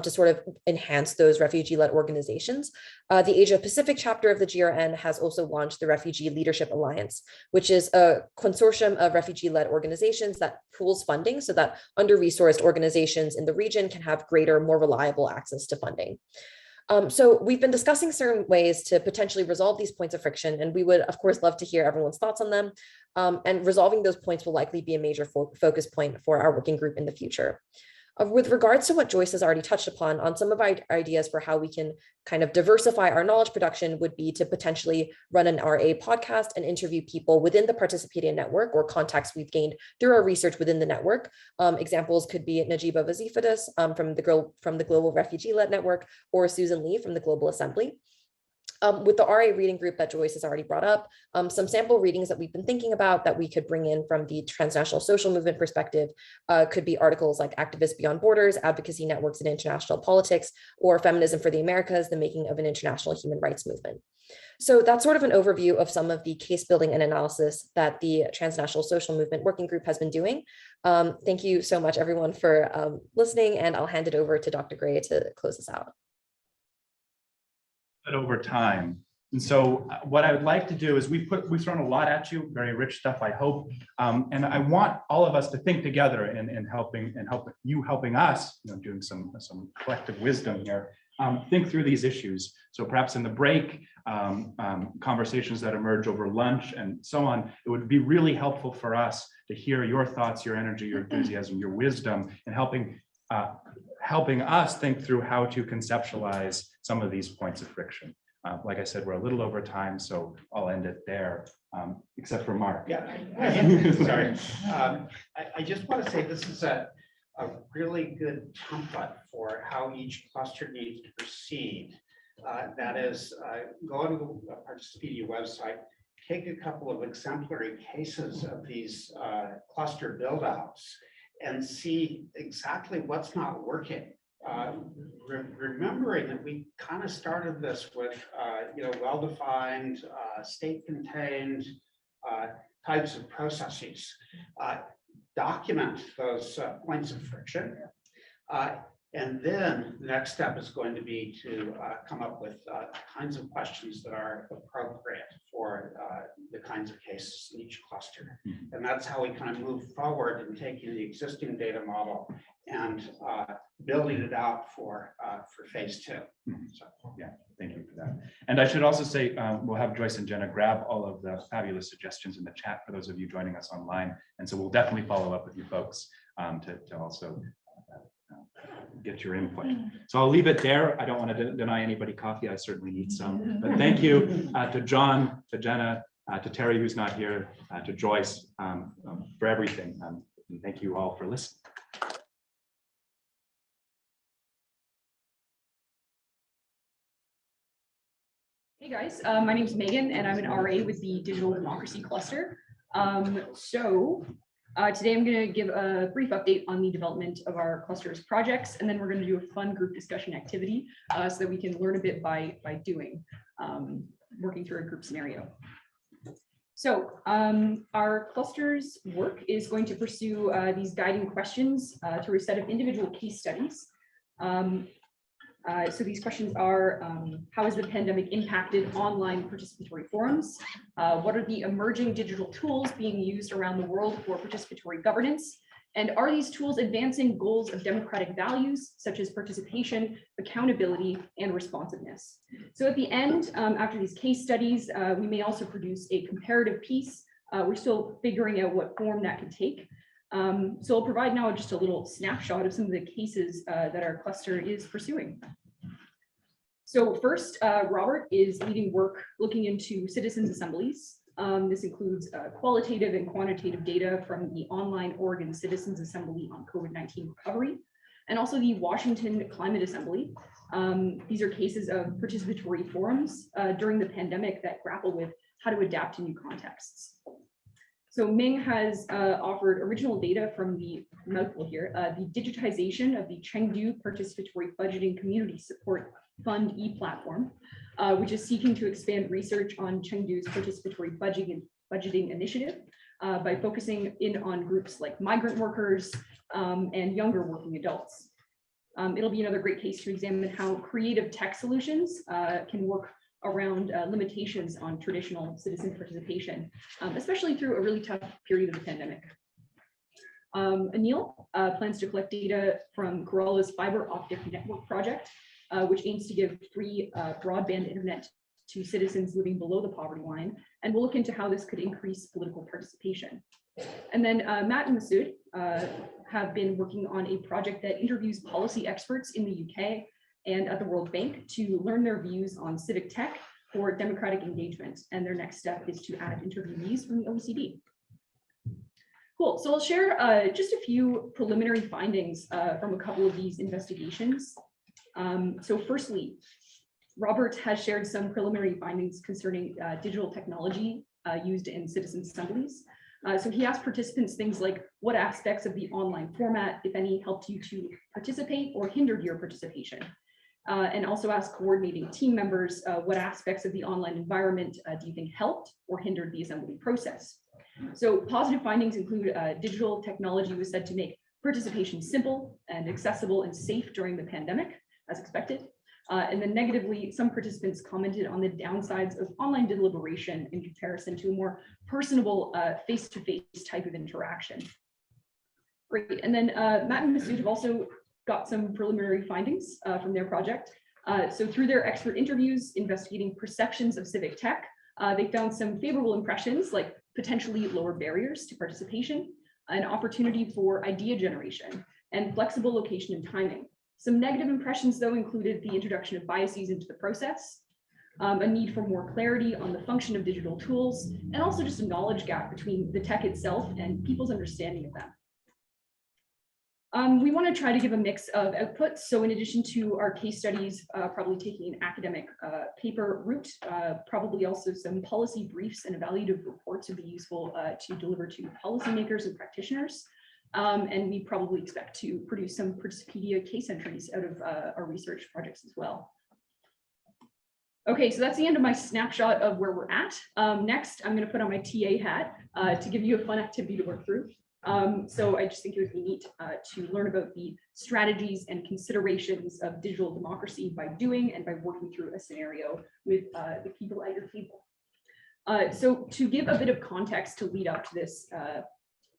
to sort of enhance those refugee-led organizations. The Asia Pacific chapter of the GRN has also launched the Refugee Leadership Alliance, which is a consortium of refugee-led organizations that pools funding so that under-resourced organizations in the region can have greater, more reliable access to funding. So we've been discussing certain ways to potentially resolve these points of friction, and we would, of course, love to hear everyone's thoughts on them. And resolving those points will likely be a major focus point for our working group in the future. With regards to what Joyce has already touched upon, on some of our ideas for how we can kind of diversify our knowledge production would be to potentially run an RA podcast and interview people within the Participedia network or contacts we've gained through our research within the network. Examples could be Najiba Vazifadas from the Global Refugee-Led Network, or Susan Lee from the Global Assembly. With the RA reading group that Joyce has already brought up, some sample readings that we've been thinking about that we could bring in from the transnational social movement perspective could be articles like Activists Beyond Borders, Advocacy Networks in International Politics, or Feminism for the Americas, the Making of an International Human Rights Movement. So that's sort of an overview of some of the case building and analysis that the Transnational Social Movement Working Group has been doing. Thank you so much, everyone, for listening, and I'll hand it over to Dr. Gray to close us out. Over time. And so what I would like to do is we've thrown a lot at you, very rich stuff, I hope. And I want all of us to think together in helping us, doing some collective wisdom here, think through these issues. So perhaps in the break, conversations that emerge over lunch and so on, it would be really helpful for us to hear your thoughts, your energy, your enthusiasm, your wisdom, and helping us think through how to conceptualize some of these points of friction. Like I said, we're a little over time, so I'll end it there, except for Mark. Yeah, sorry. I just want to say this is a really good template for how each cluster needs to proceed. That is, go on the Participedia website, take a couple of exemplary cases of these cluster build-outs and see exactly what's not working. Remembering that we kind of started this with well-defined, state-contained types of processes. Document those points of friction. And then the next step is going to be to come up with kinds of questions that are appropriate for the kinds of cases in each cluster. And that's how we kind of move forward in taking the existing data model and building it out for phase 2. So, yeah, thank you for that. And I should also say, we'll have Joyce and Jenna grab all of the fabulous suggestions in the chat for those of you joining us online. And so we'll definitely follow up with you folks to also get your input. So I'll leave it there. I don't want to deny anybody coffee. I certainly need some. But thank you to John, to Jenna, to Terry, who's not here, to Joyce, for everything. And thank you all for listening. Hey guys, my name is Megan and I'm an RA with the Digital Democracy Cluster. Today I'm going to give a brief update on the development of our cluster's projects, and then we're going to do a fun group discussion activity so that we can learn a bit by doing, working through a group scenario. So our cluster's work is going to pursue these guiding questions through a set of individual case studies. So these questions are, how has the pandemic impacted online participatory forums? What are the emerging digital tools being used around the world for participatory governance? And are these tools advancing goals of democratic values, such as participation, accountability, and responsiveness? So at the end, after these case studies, we may also produce a comparative piece. We're still figuring out what form that could take. So I'll provide now just a little snapshot of some of the cases that our cluster is pursuing. So first, Robert is leading work looking into citizens' assemblies. This includes qualitative and quantitative data from the online Oregon Citizens Assembly on COVID-19 recovery, and also the Washington Climate Assembly. These are cases of participatory forums during the pandemic that grapple with how to adapt to new contexts. So Ming has offered original data from the mouthful here, the digitization of the Chengdu Participatory Budgeting Community Support Fund e-platform, which is seeking to expand research on Chengdu's participatory budgeting initiative by focusing in on groups like migrant workers and younger working adults. It'll be another great case to examine how creative tech solutions can work around limitations on traditional citizen participation, especially through a really tough period of the pandemic. Anil plans to collect data from Kerala's fiber optic network project, which aims to give free broadband internet to citizens living below the poverty line, and we'll look into how this could increase political participation. And then Matt and Masood have been working on a project that interviews policy experts in the UK and at the World Bank to learn their views on civic tech for democratic engagement. And their next step is to add interviewees from the OECD. Cool, so I'll share just a few preliminary findings from a couple of these investigations. So firstly, Robert has shared some preliminary findings concerning digital technology used in citizen assemblies. So he asked participants things like what aspects of the online format, if any, helped you to participate or hindered your participation. And also asked coordinating team members what aspects of the online environment do you think helped or hindered the assembly process. So positive findings include digital technology was said to make participation simple and accessible and safe during the pandemic, as expected. And then negatively, some participants commented on the downsides of online deliberation in comparison to a more personable face-to-face type of interaction. Great. And then Matt and Masood have also got some preliminary findings from their project. So through their expert interviews investigating perceptions of civic tech, they found some favorable impressions like potentially lower barriers to participation, an opportunity for idea generation, and flexible location and timing. Some negative impressions, though, included the introduction of biases into the process, a need for more clarity on the function of digital tools, and also just a knowledge gap between the tech itself and people's understanding of them. We want to try to give a mix of outputs. So in addition to our case studies, probably taking an academic paper route, probably also some policy briefs and evaluative reports would be useful to deliver to policymakers and practitioners. And we probably expect to produce some Participedia case entries out of our research projects as well. Okay, so that's the end of my snapshot of where we're at. Next, I'm going to put on my TA hat to give you a fun activity to work through. So I just think it would be neat to learn about the strategies and considerations of digital democracy by doing and by working through a scenario with the people at your table. So to give a bit of context to lead up to this,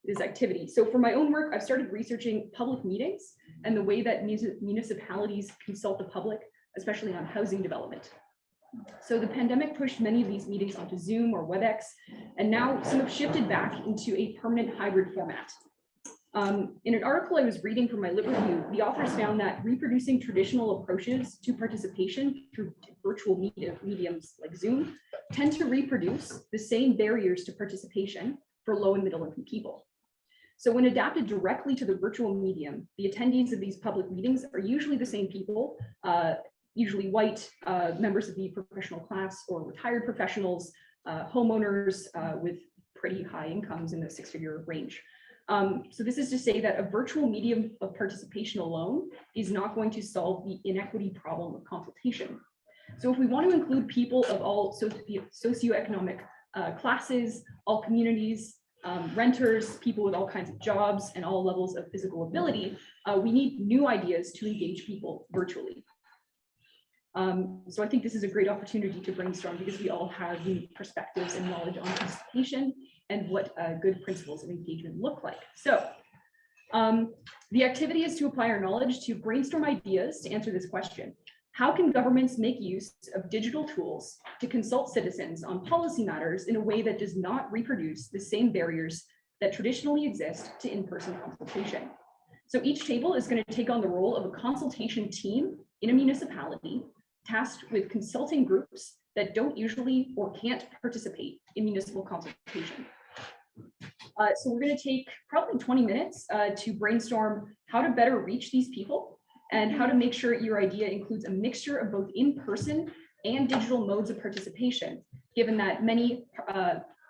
this activity. So for my own work, I've started researching public meetings and the way that municipalities consult the public, especially on housing development. So the pandemic pushed many of these meetings onto Zoom or WebEx, and now some have shifted back into a permanent hybrid format. In an article I was reading from my Lit Review, the authors found that reproducing traditional approaches to participation through virtual mediums like Zoom tend to reproduce the same barriers to participation for low and middle income people. So when adapted directly to the virtual medium, the attendees of these public meetings are usually the same people, usually white members of the professional class or retired professionals, homeowners with pretty high incomes in the six-figure range. So this is to say that a virtual medium of participation alone is not going to solve the inequity problem of consultation. So if we want to include people of all socioeconomic classes, all communities, renters, people with all kinds of jobs and all levels of physical ability, we need new ideas to engage people virtually. So I think this is a great opportunity to brainstorm because we all have unique perspectives and knowledge on participation and what good principles of engagement look like. So the activity is to apply our knowledge to brainstorm ideas to answer this question. How can governments make use of digital tools to consult citizens on policy matters in a way that does not reproduce the same barriers that traditionally exist to in-person consultation? So each table is going to take on the role of a consultation team in a municipality tasked with consulting groups that don't usually or can't participate in municipal consultation. So we're going to take probably 20 minutes to brainstorm how to better reach these people and how to make sure your idea includes a mixture of both in-person and digital modes of participation, given that many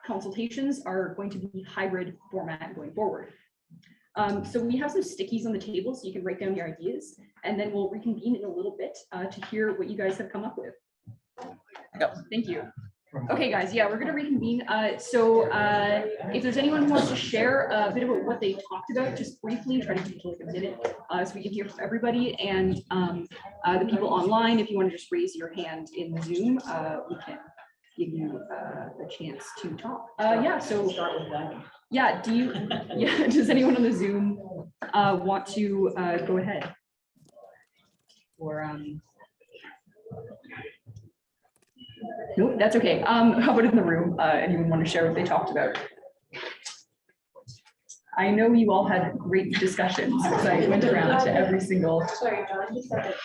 consultations are going to be hybrid format going forward. So we have some stickies on the table so you can write down your ideas, and then we'll reconvene in a little bit to hear what you guys have come up with. Thank you. Okay, guys, yeah, we're going to reconvene. If there's anyone who wants to share a bit about what they talked about, just briefly, try to keep it to like a minute so we can hear from everybody. And the people online, if you want to just raise your hand in Zoom, we can give you a chance to talk. Yeah, so yeah, does anyone on the Zoom want to go ahead? Or nope, that's okay. How about in the room? Anyone want to share what they talked about? I know you all had great discussions because I went around to every single. Sorry, John, just said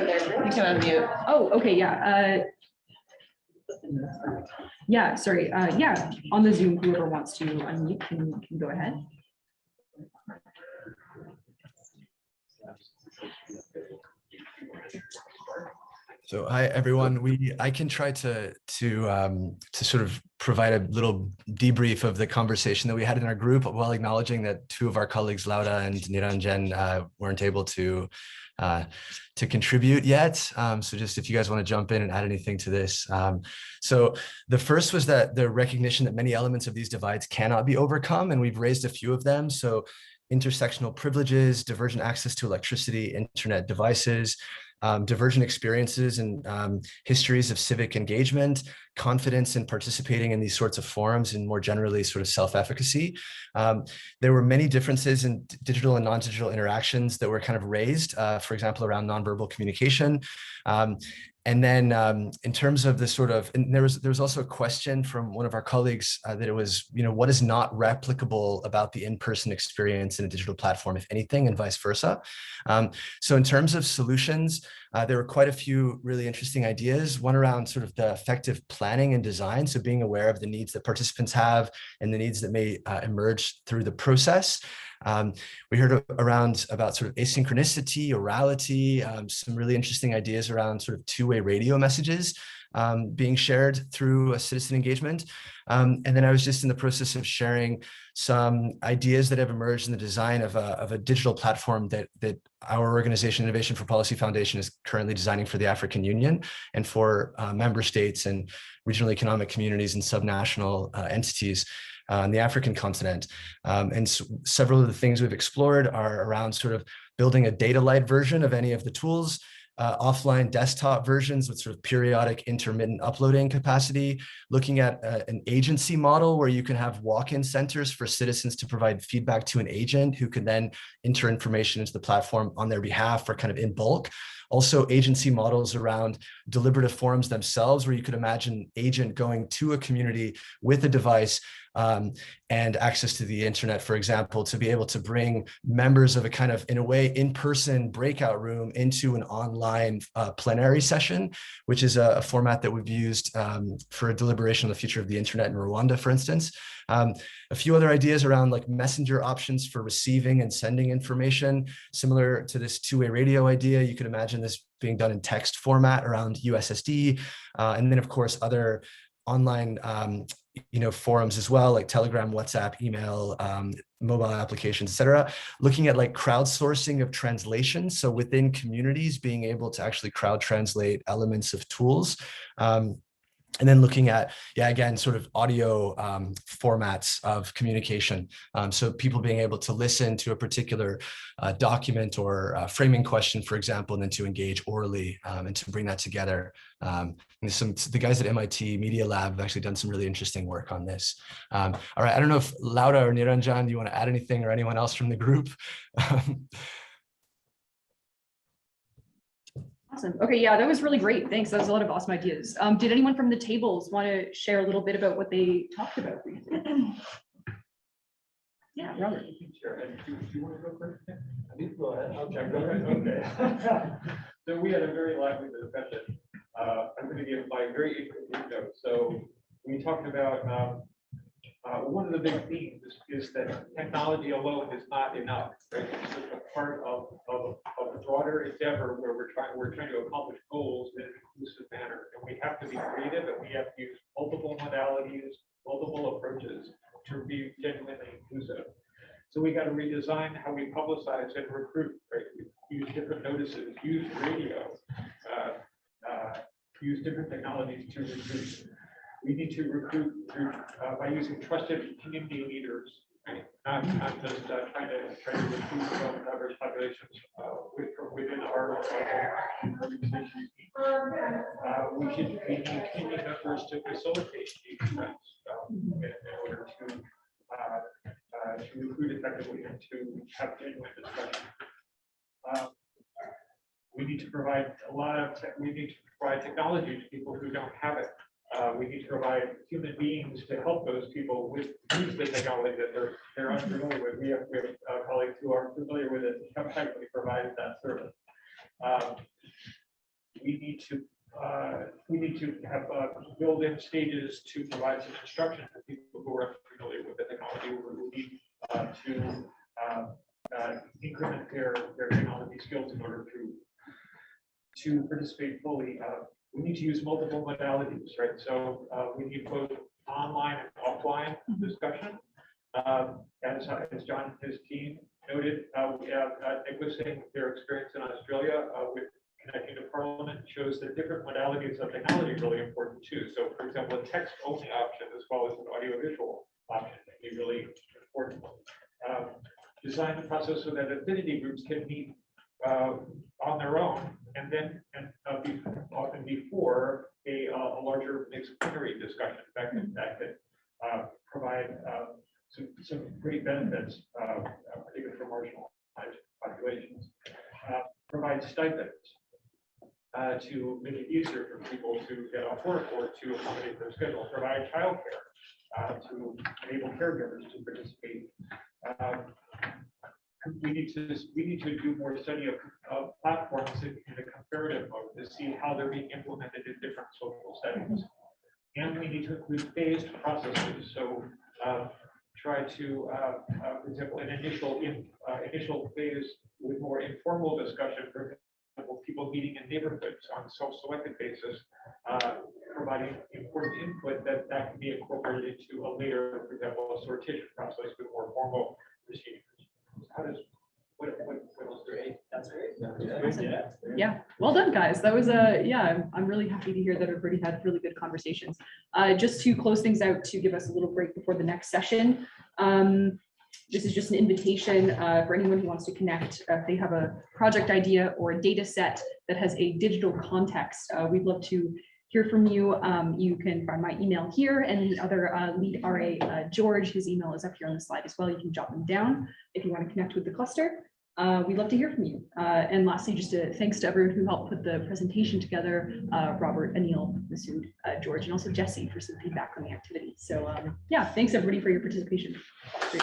that you can unmute. Oh, okay, yeah. Yeah, sorry. Yeah, on the Zoom, whoever wants to unmute can go ahead. So hi everyone. I can try to sort of provide a little debrief of the conversation that we had in our group while acknowledging that two of our colleagues, Laura and Niranjan, weren't able to contribute yet. So just if you guys want to jump in and add anything to this. So the first was that the recognition that many elements of these divides cannot be overcome, and we've raised a few of them. So intersectional privileges, divergent access to electricity, internet devices, divergent experiences and histories of civic engagement, confidence in participating in these sorts of forums, and more generally sort of self-efficacy. There were many differences in digital and non-digital interactions that were kind of raised, for example, around nonverbal communication. And then in terms of the sort of, and there was also a question from one of our colleagues that it was, what is not replicable about the in-person experience in a digital platform, if anything, and vice versa. So in terms of solutions, there were quite a few really interesting ideas, one around sort of the effective planning and design. So being aware of the needs that participants have and the needs that may emerge through the process. We heard around about sort of asynchronicity, orality, some really interesting ideas around sort of two-way radio messages being shared through a citizen engagement. And then I was just in the process of sharing some ideas that have emerged in the design of a digital platform that our organization, Innovation for Policy Foundation, is currently designing for the African Union and for member states and regional economic communities and subnational entities on the African continent. And several of the things we've explored are around sort of building a data light version of any of the tools, offline desktop versions with sort of periodic intermittent uploading capacity, looking at an agency model where you can have walk-in centers for citizens to provide feedback to an agent who can then enter information into the platform on their behalf or kind of in bulk. Also agency models around deliberative forums themselves, where you could imagine agent going to a community with a device and access to the internet, for example, to be able to bring members of a kind of, in a way, in-person breakout room into an online plenary session, which is a format that we've used for a deliberation on the future of the internet in Rwanda, for instance. A few other ideas around like messenger options for receiving and sending information, similar to this two-way radio idea. You could imagine this being done in text format around USSD, and then of course other online forums as well, like Telegram, WhatsApp, email, mobile applications, et cetera, looking at like crowdsourcing of translation. So within communities, being able to actually crowd translate elements of tools. And then looking at, again, sort of audio formats of communication. So people being able to listen to a particular document or framing question, for example, and then to engage orally and to bring that together. And the guys at MIT Media Lab have actually done some really interesting work on this. All right, I don't know if Laura or Niranjan, do you want to add anything, or anyone else from the group? Awesome. Okay, yeah, that was really great. Thanks. That was a lot of awesome ideas. Did anyone from the tables want to share a little bit about what they talked about? Yeah, Robert. Sure. Do you want to go first? Go ahead. Okay, go ahead. Okay. So we had a very lively discussion. I'm going to give my very brief note. So we talked about one of the big themes is that technology alone is not enough. Right? It's just a part of a broader endeavor where we're trying to accomplish goals in an inclusive manner, and we have to be creative, and we have to use multiple modalities, multiple approaches to be genuinely inclusive. So we got to redesign how we publicize and recruit. Right? Use different notices, use radio, use different technologies to recruit. We need to recruit through by using trusted community leaders, right? Not just trying to recruit from diverse populations within our organization. We need community members to facilitate these events in order to recruit effectively and to have genuine discussion. We need to provide technology to people who don't have it. We need to provide human beings to help those people use the technology that they're unfamiliar with. We have colleagues who are familiar with it and have effectively provided that service. We need to have built-in stages to provide some instruction for people who are unfamiliar with the technology. We need to increment their technology skills in order to participate fully. We need to use multiple modalities, right? So we need both online and offline discussion. As John and his team noted, we have Nicholasing their experience in Australia with connecting to Parliament shows that different modalities of technology are really important too. So, for example, a text-only option as well as an audiovisual option can be really important. design the process so that affinity groups can meet on their own, and then often before a larger mixed plenary discussion that could provide some great benefits, particularly for marginalized populations. Provide stipends to make it easier for people to get off work or to accommodate their schedule. Provide childcare to enable caregivers to participate. We need to do more study of platforms in a comparative mode to see how they're being implemented in different social settings. And we need to include phased processes. So try to, for example, an initial phase with more informal discussion, for example, people meeting in neighborhoods on a self-selected basis, providing important input that can be incorporated into a later, for example, a sortation process with more formal procedures. How does, what else do you? That's great. Yeah, well done, guys. That was yeah, I'm really happy to hear that everybody had really good conversations. Just to close things out, to give us a little break before the next session. This is just an invitation for anyone who wants to connect. If they have a project idea or a data set that has a digital context, we'd love to hear from you. You can find my email here, and the other lead RA, George, his email is up here on the slide as well. You can jot them down if you want to connect with the cluster. We'd love to hear from you. And lastly, just thanks to everyone who helped put the presentation together, Robert, Anil, Masood, George, and also Jesse for some feedback on the activity. So yeah, thanks everybody for your participation. Great.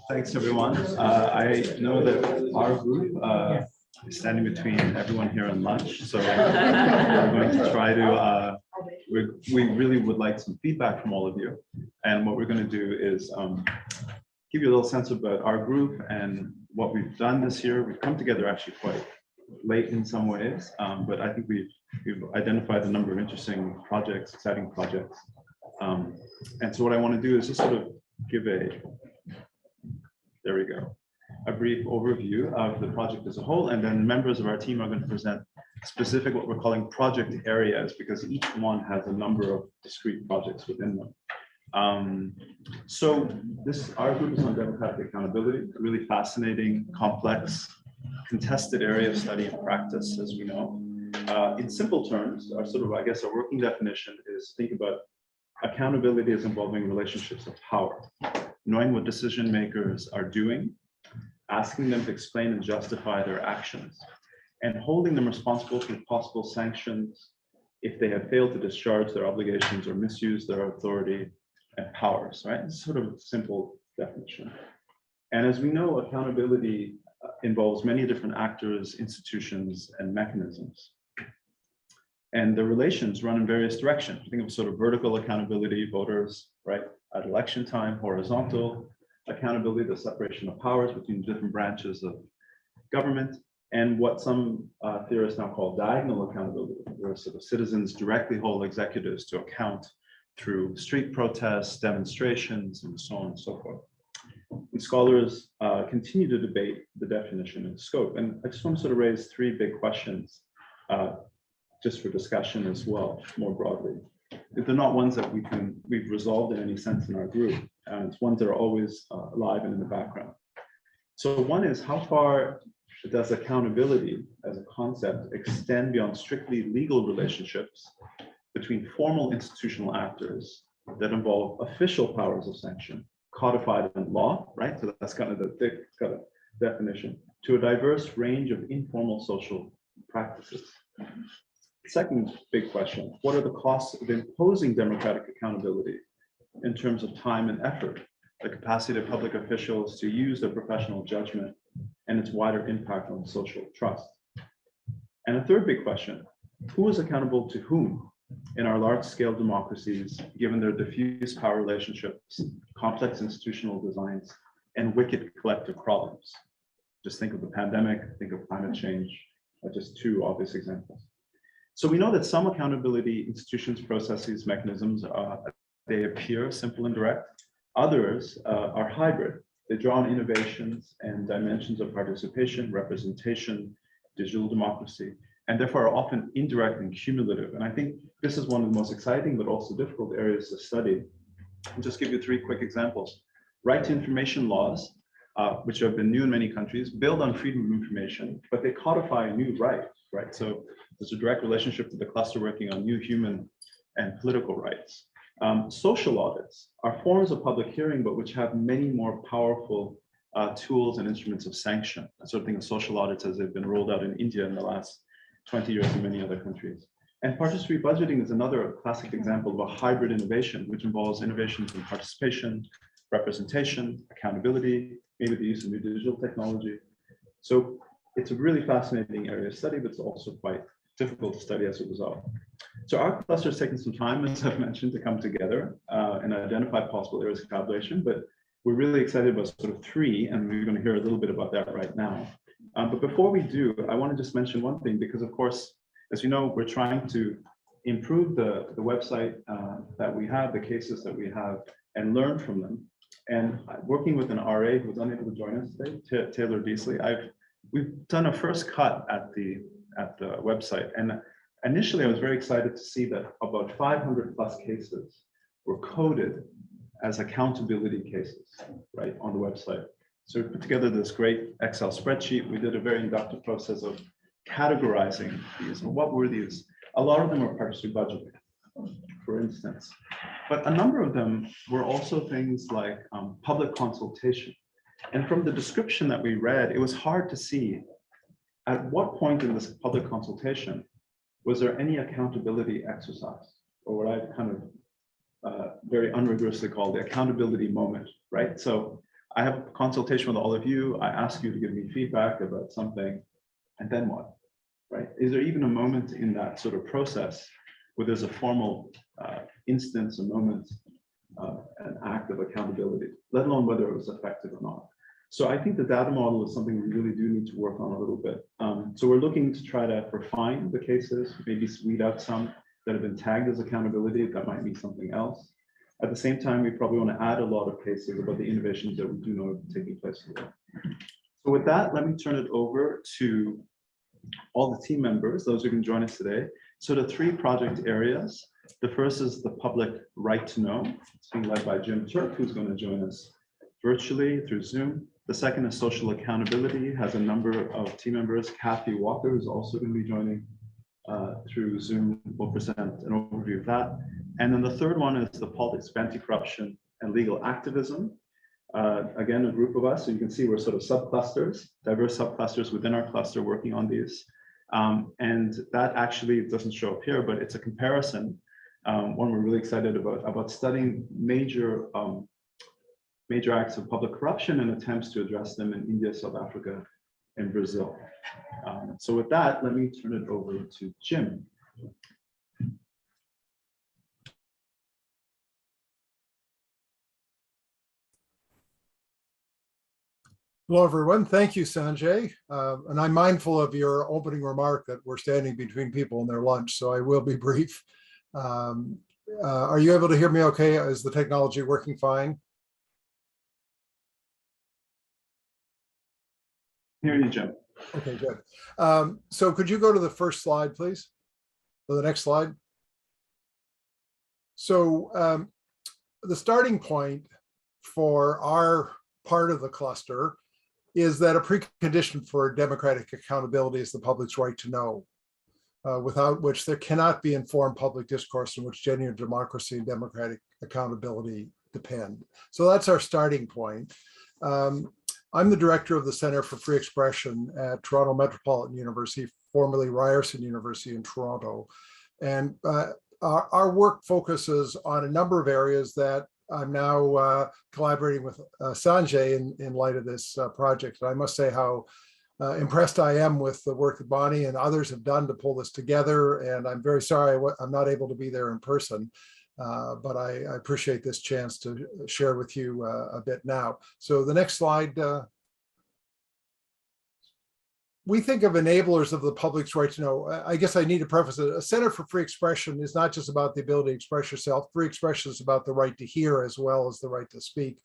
Thanks, everyone. I know that our group is standing between everyone here and lunch, so we're going to try to, we really would like some feedback from all of you. And what we're going to do is give you a little sense about our group and what we've done this year. We've come together actually quite late in some ways, but I think we've identified a number of interesting projects, exciting projects. And so what I want to do is just sort of give there we go, a brief overview of the project as a whole, and then members of our team are going to present specific what we're calling project areas, because each one has a number of discrete projects within them. So our group is on democratic accountability, a really fascinating, complex, contested area of study and practice, as we know. In simple terms, our sort of, I guess, our working definition is think about accountability as involving relationships of power, knowing what decision makers are doing, asking them to explain and justify their actions, and holding them responsible for possible sanctions if they have failed to discharge their obligations or misuse their authority and powers, right? It's sort of a simple definition. And as we know, accountability involves many different actors, institutions, and mechanisms. And the relations run in various directions. Think of sort of vertical accountability, voters, right, at election time, horizontal accountability, the separation of powers between different branches of government, and what some theorists now call diagonal accountability, where sort of citizens directly hold executives to account through street protests, demonstrations, and so on and so forth. And scholars continue to debate the definition and scope. And I just want to sort of raise three big questions just for discussion as well, more broadly. They're not ones that we've resolved in any sense in our group. It's ones that are always alive and in the background. So one is, how far does accountability as a concept extend beyond strictly legal relationships between formal institutional actors that involve official powers of sanction, codified in law, right? So that's kind of the thick kind of definition, to a diverse range of informal social practices. Second big question, what are the costs of imposing democratic accountability in terms of time and effort, the capacity of public officials to use their professional judgment, and its wider impact on social trust? And a third big question, who is accountable to whom in our large-scale democracies, given their diffuse power relationships, complex institutional designs, and wicked collective problems? Just think of the pandemic, think of climate change, just two obvious examples. So we know that some accountability institutions, processes, mechanisms, they appear simple and direct. Others are hybrid. They draw on innovations and dimensions of participation, representation, digital democracy, and therefore are often indirect and cumulative. And I think this is one of the most exciting but also difficult areas to study. I'll just give you 3 quick examples. Right to information laws, which have been new in many countries, build on freedom of information, but they codify a new right, right? So there's a direct relationship to the cluster working on new human and political rights. Social audits are forms of public hearing, but which have many more powerful tools and instruments of sanction. I sort of think of social audits as they've been rolled out in India in the last 20 years in many other countries. And participatory budgeting is another classic example of a hybrid innovation, which involves innovations in participation, representation, accountability, maybe the use of new digital technology. So it's a really fascinating area of study, but it's also quite difficult to study as a result. So our cluster has taken some time, as I've mentioned, to come together and identify possible areas of collaboration, but we're really excited about sort of 3, and we're going to hear a little bit about that right now. But before we do, I want to just mention one thing, because of course, as you know, we're trying to improve the website that we have, the cases that we have, and learn from them. And working with an RA who was unable to join us today, Taylor Beasley, we've done a first cut at the website. And initially, I was very excited to see that about 500 plus cases were coded as accountability cases, right, on the website. So we put together this great Excel spreadsheet. We did a very inductive process of categorizing these. And what were these? A lot of them were participatory budgeting, for instance. But a number of them were also things like public consultation. And from the description that we read, it was hard to see at what point in this public consultation was there any accountability exercise, or what I kind of very unrigorously call the accountability moment, right? So I have a consultation with all of you. I ask you to give me feedback about something, and then what, right? Is there even a moment in that sort of process where there's a formal instance, a moment, an act of accountability, let alone whether it was effective or not? So I think the data model is something we really do need to work on a little bit. So we're looking to try to refine the cases, maybe weed out some that have been tagged as accountability. That might mean something else. At the same time, we probably want to add a lot of cases about the innovations that we do know are taking place in the world. So with that, let me turn it over to all the team members, those who can join us today. So the 3 project areas. The first is the public right to know. It's being led by Jim Turk, who's going to join us virtually through Zoom. The second is social accountability, has a number of team members. Kathy Walker, who's also going to be joining through Zoom, will present an overview of that. And then the third one is the politics of anti-corruption and legal activism. Again, a group of us, so you can see we're sort of subclusters, diverse subclusters within our cluster working on these. And that actually doesn't show up here, but it's a comparison, one we're really excited about studying major acts of public corruption and attempts to address them in India, South Africa, and Brazil. So with that, let me turn it over to Jim. Hello, everyone. Thank you, Sanjay. And I'm mindful of your opening remark that we're standing between people and their lunch, so I will be brief. Are you able to hear me okay? Is the technology working fine? Hear you, Jim. Okay, good. So could you go to the first slide, please? Or the next slide. So the starting point for our part of the cluster is that a precondition for democratic accountability is the public's right to know, without which there cannot be informed public discourse in which genuine democracy and democratic accountability depend. So that's our starting point. I'm the director of the Center for Free Expression at Toronto Metropolitan University, formerly Ryerson University in Toronto. And our work focuses on a number of areas that I'm now collaborating with Sanjay in light of this project. And I must say how impressed I am with the work that Bonnie and others have done to pull this together. And I'm very sorry I'm not able to be there in person. But I appreciate this chance to share with you a bit now. So the next slide. We think of enablers of the public's right to know. I guess I need to preface it. A Center for Free Expression is not just about the ability to express yourself. Free expression is about the right to hear as well as the right to speak.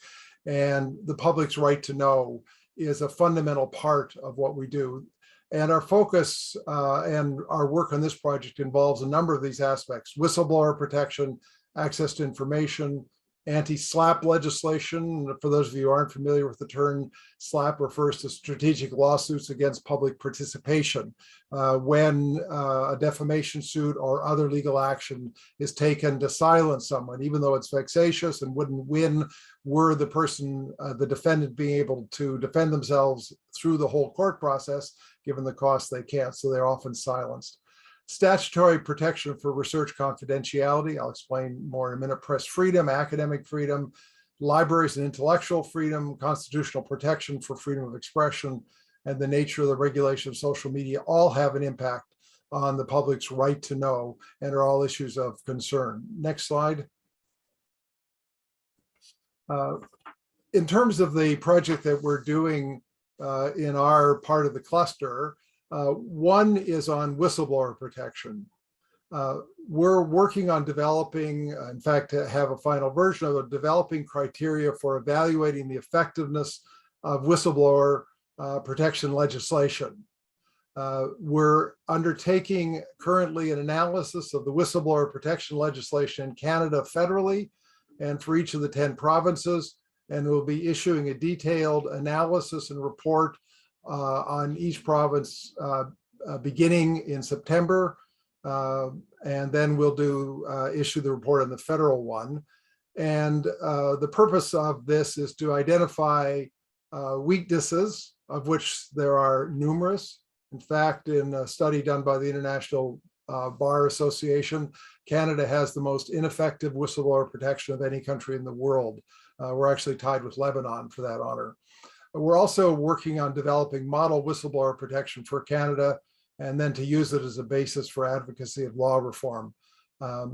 And the public's right to know is a fundamental part of what we do. And our focus and our work on this project involves a number of these aspects: whistleblower protection, access to information, anti-SLAPP legislation. For those of you who aren't familiar with the term, SLAPP refers to strategic lawsuits against public participation. When a defamation suit or other legal action is taken to silence someone, even though it's vexatious and wouldn't win, were the person, the defendant, being able to defend themselves through the whole court process, given the cost they can't, so they're often silenced. Statutory protection for research confidentiality, I'll explain more in a minute. Press freedom, academic freedom, libraries and intellectual freedom, constitutional protection for freedom of expression, and the nature of the regulation of social media all have an impact on the public's right to know and are all issues of concern. Next slide. In terms of the project that we're doing in our part of the cluster, one is on whistleblower protection. We're working on developing, in fact, to have a final version of it, developing criteria for evaluating the effectiveness of whistleblower protection legislation. We're undertaking currently an analysis of the whistleblower protection legislation in Canada federally and for each of the 10 provinces, and we'll be issuing a detailed analysis and report on each province beginning in September, and then we'll issue the report on the federal one. And the purpose of this is to identify weaknesses, of which there are numerous. In fact, in a study done by the International Bar Association, Canada has the most ineffective whistleblower protection of any country in the world. We're actually tied with Lebanon for that honor. We're also working on developing model whistleblower protection for Canada, and then to use it as a basis for advocacy of law reform. A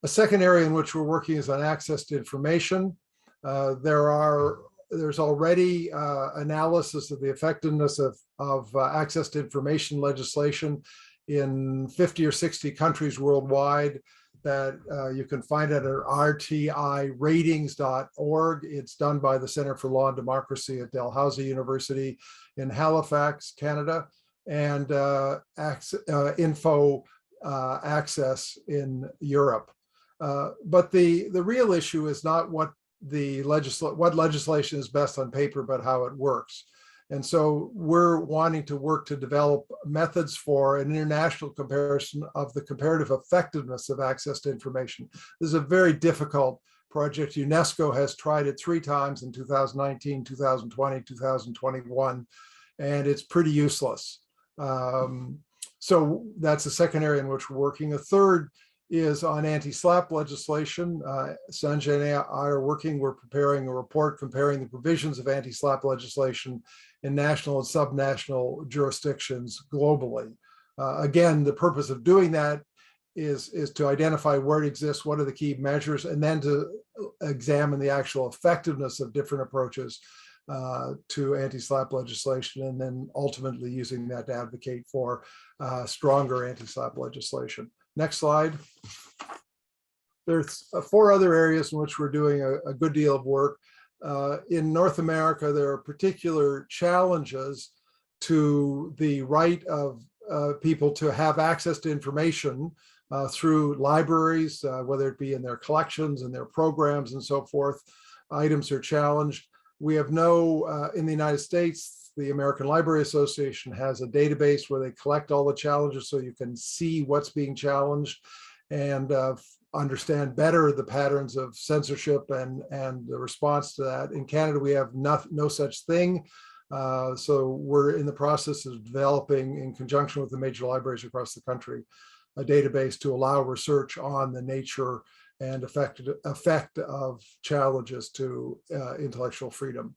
second area in which we're working is on access to information. There's already analysis of the effectiveness of access to information legislation in 50 or 60 countries worldwide that you can find it at rtiratings.org. It's done by the Center for Law and Democracy at Dalhousie University in Halifax, Canada, and Info Access in Europe. But the real issue is not what legislation is best on paper, but how it works. And so we're wanting to work to develop methods for an international comparison of the comparative effectiveness of access to information. This is a very difficult project. UNESCO has tried it 3 times in 2019, 2020, 2021, and it's pretty useless. So that's the second area in which we're working. A third is on anti-SLAPP legislation. Sanjay and I are working, we're preparing a report comparing the provisions of anti-SLAPP legislation in national and subnational jurisdictions globally. Again, the purpose of doing that is to identify where it exists, what are the key measures, and then to examine the actual effectiveness of different approaches to anti-SLAPP legislation, and then ultimately using that to advocate for stronger anti-SLAPP legislation. Next slide. There's 4 other areas in which we're doing a good deal of work. In North America, there are particular challenges to the right of people to have access to information through libraries, whether it be in their collections and their programs and so forth. Items are challenged. We have in the United States, the American Library Association has a database where they collect all the challenges so you can see what's being challenged and understand better the patterns of censorship and the response to that. In Canada, we have no such thing. So we're in the process of developing, in conjunction with the major libraries across the country, a database to allow research on the nature and effect of challenges to intellectual freedom.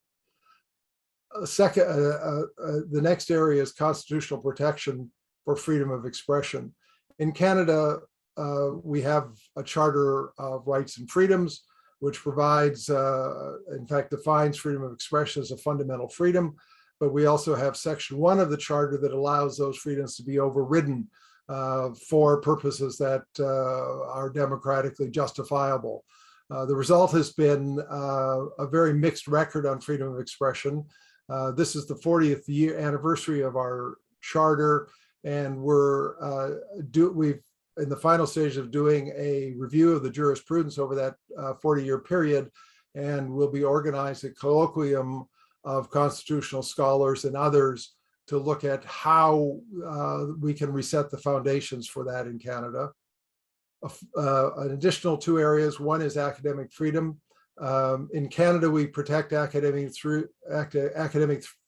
The next area is constitutional protection for freedom of expression. In Canada, we have a Charter of Rights and Freedoms, which provides, in fact, defines freedom of expression as a fundamental freedom. But we also have Section 1 of the Charter that allows those freedoms to be overridden for purposes that are democratically justifiable. The result has been a very mixed record on freedom of expression. This is the 40th year anniversary of our charter, and we've in the final stage of doing a review of the jurisprudence over that 40-year period, and we'll be organizing a colloquium of constitutional scholars and others to look at how we can reset the foundations for that in Canada. An additional 2 areas. One is academic freedom. In Canada, we protect academic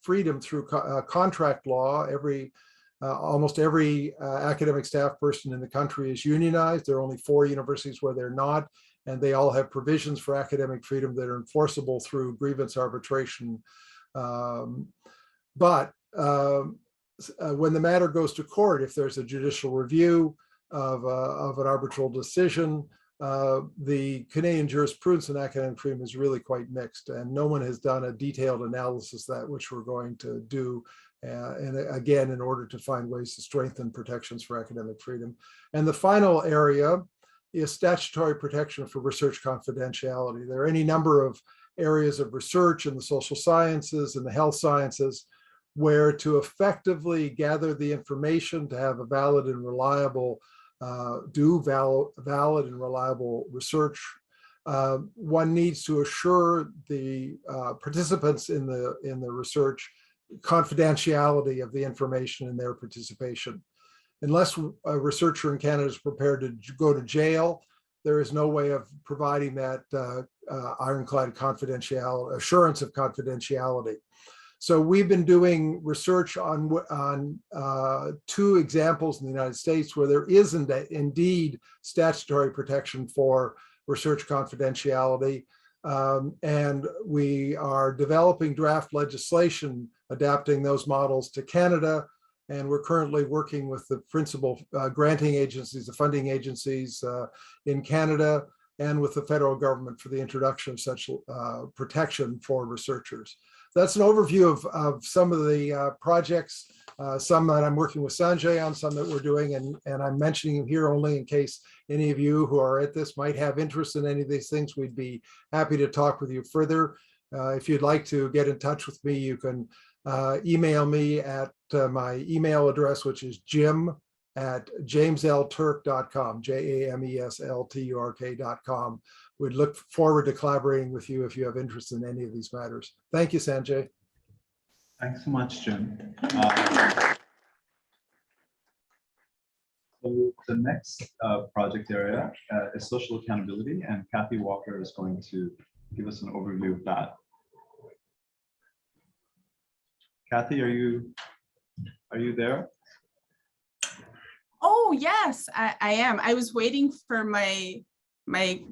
freedom through contract law. Almost every academic staff person in the country is unionized. There are only 4 universities where they're not, and they all have provisions for academic freedom that are enforceable through grievance arbitration. But when the matter goes to court, if there's a judicial review of an arbitral decision, the Canadian jurisprudence in academic freedom is really quite mixed, and no one has done a detailed analysis of that, which we're going to do. And again, in order to find ways to strengthen protections for academic freedom. And the final area is statutory protection for research confidentiality. There are any number of areas of research in the social sciences and the health sciences where to effectively gather the information to have a valid and reliable, valid and reliable research, one needs to assure the participants in the research confidentiality of the information in their participation. Unless a researcher in Canada is prepared to go to jail, there is no way of providing that ironclad confidentiality, assurance of confidentiality. So we've been doing research on 2 examples in the United States where there is indeed statutory protection for research confidentiality. And we are developing draft legislation adapting those models to Canada. And we're currently working with the principal granting agencies, the funding agencies in Canada, and with the federal government for the introduction of such protection for researchers. That's an overview of some of the projects, some that I'm working with Sanjay on, some that we're doing, and I'm mentioning them here only in case any of you who are at this might have interest in any of these things. We'd be happy to talk with you further. If you'd like to get in touch with me, you can email me at my email address, which is jim@jameslturk.com, JAMESLTURK.com. We'd look forward to collaborating with you if you have interest in any of these matters. Thank you, Sanjay. Thanks so much, Jim. So the next project area is social accountability, and Kathy Walker is going to give us an overview of that. Kathy, are you there? Oh, yes, I am. I was waiting for my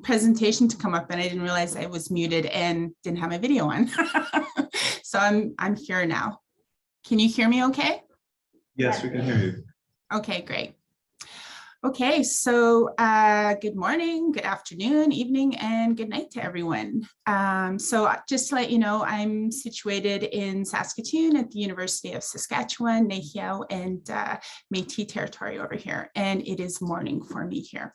presentation to come up, and I didn't realize I was muted and didn't have my video on. So I'm here now. Can you hear me okay? Yes, we can hear you. Okay, great. Okay, so good morning, good afternoon, evening, and good night to everyone. So just to let you know, I'm situated in Saskatoon at the University of Saskatchewan, Nehiyaw, and Métis territory over here, and it is morning for me here.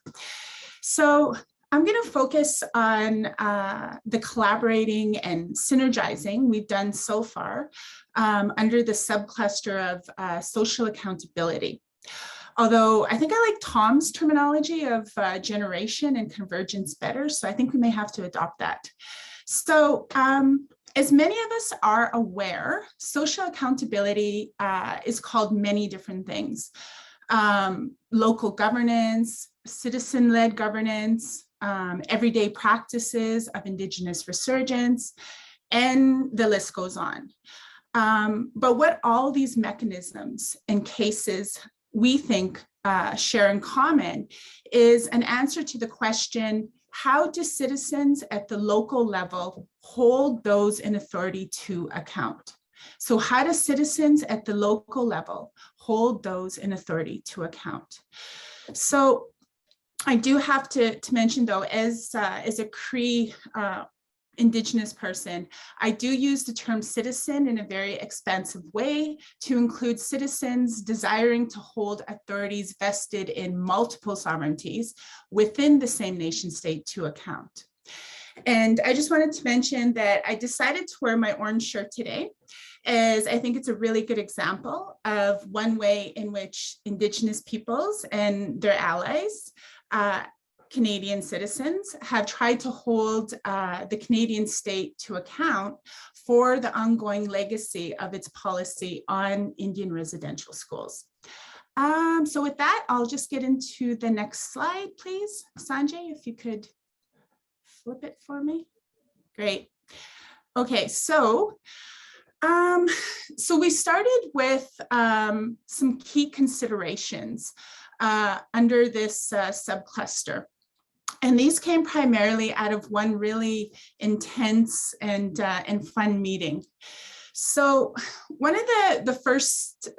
So I'm going to focus on the collaborating and synergizing we've done so far under the subcluster of social accountability. Although I think I like Tom's terminology of generation and convergence better, so I think we may have to adopt that. So as many of us are aware, social accountability is called many different things. Local governance, citizen-led governance, everyday practices of Indigenous resurgence, and the list goes on. But what all these mechanisms and cases we think share in common is an answer to the question, how do citizens at the local level hold those in authority to account? So how do citizens at the local level hold those in authority to account? So I do have to mention though, as a Cree Indigenous person, I do use the term citizen in a very expansive way to include citizens desiring to hold authorities vested in multiple sovereignties within the same nation state to account. And I just wanted to mention that I decided to wear my orange shirt today. is I think it's a really good example of one way in which Indigenous peoples and their allies, Canadian citizens, have tried to hold the Canadian state to account for the ongoing legacy of its policy on Indian residential schools. So with that, I'll just get into the next slide, please. Sanjay, if you could flip it for me. Great. Okay, so we started with some key considerations under this subcluster. And these came primarily out of one really intense and fun meeting. So one of the first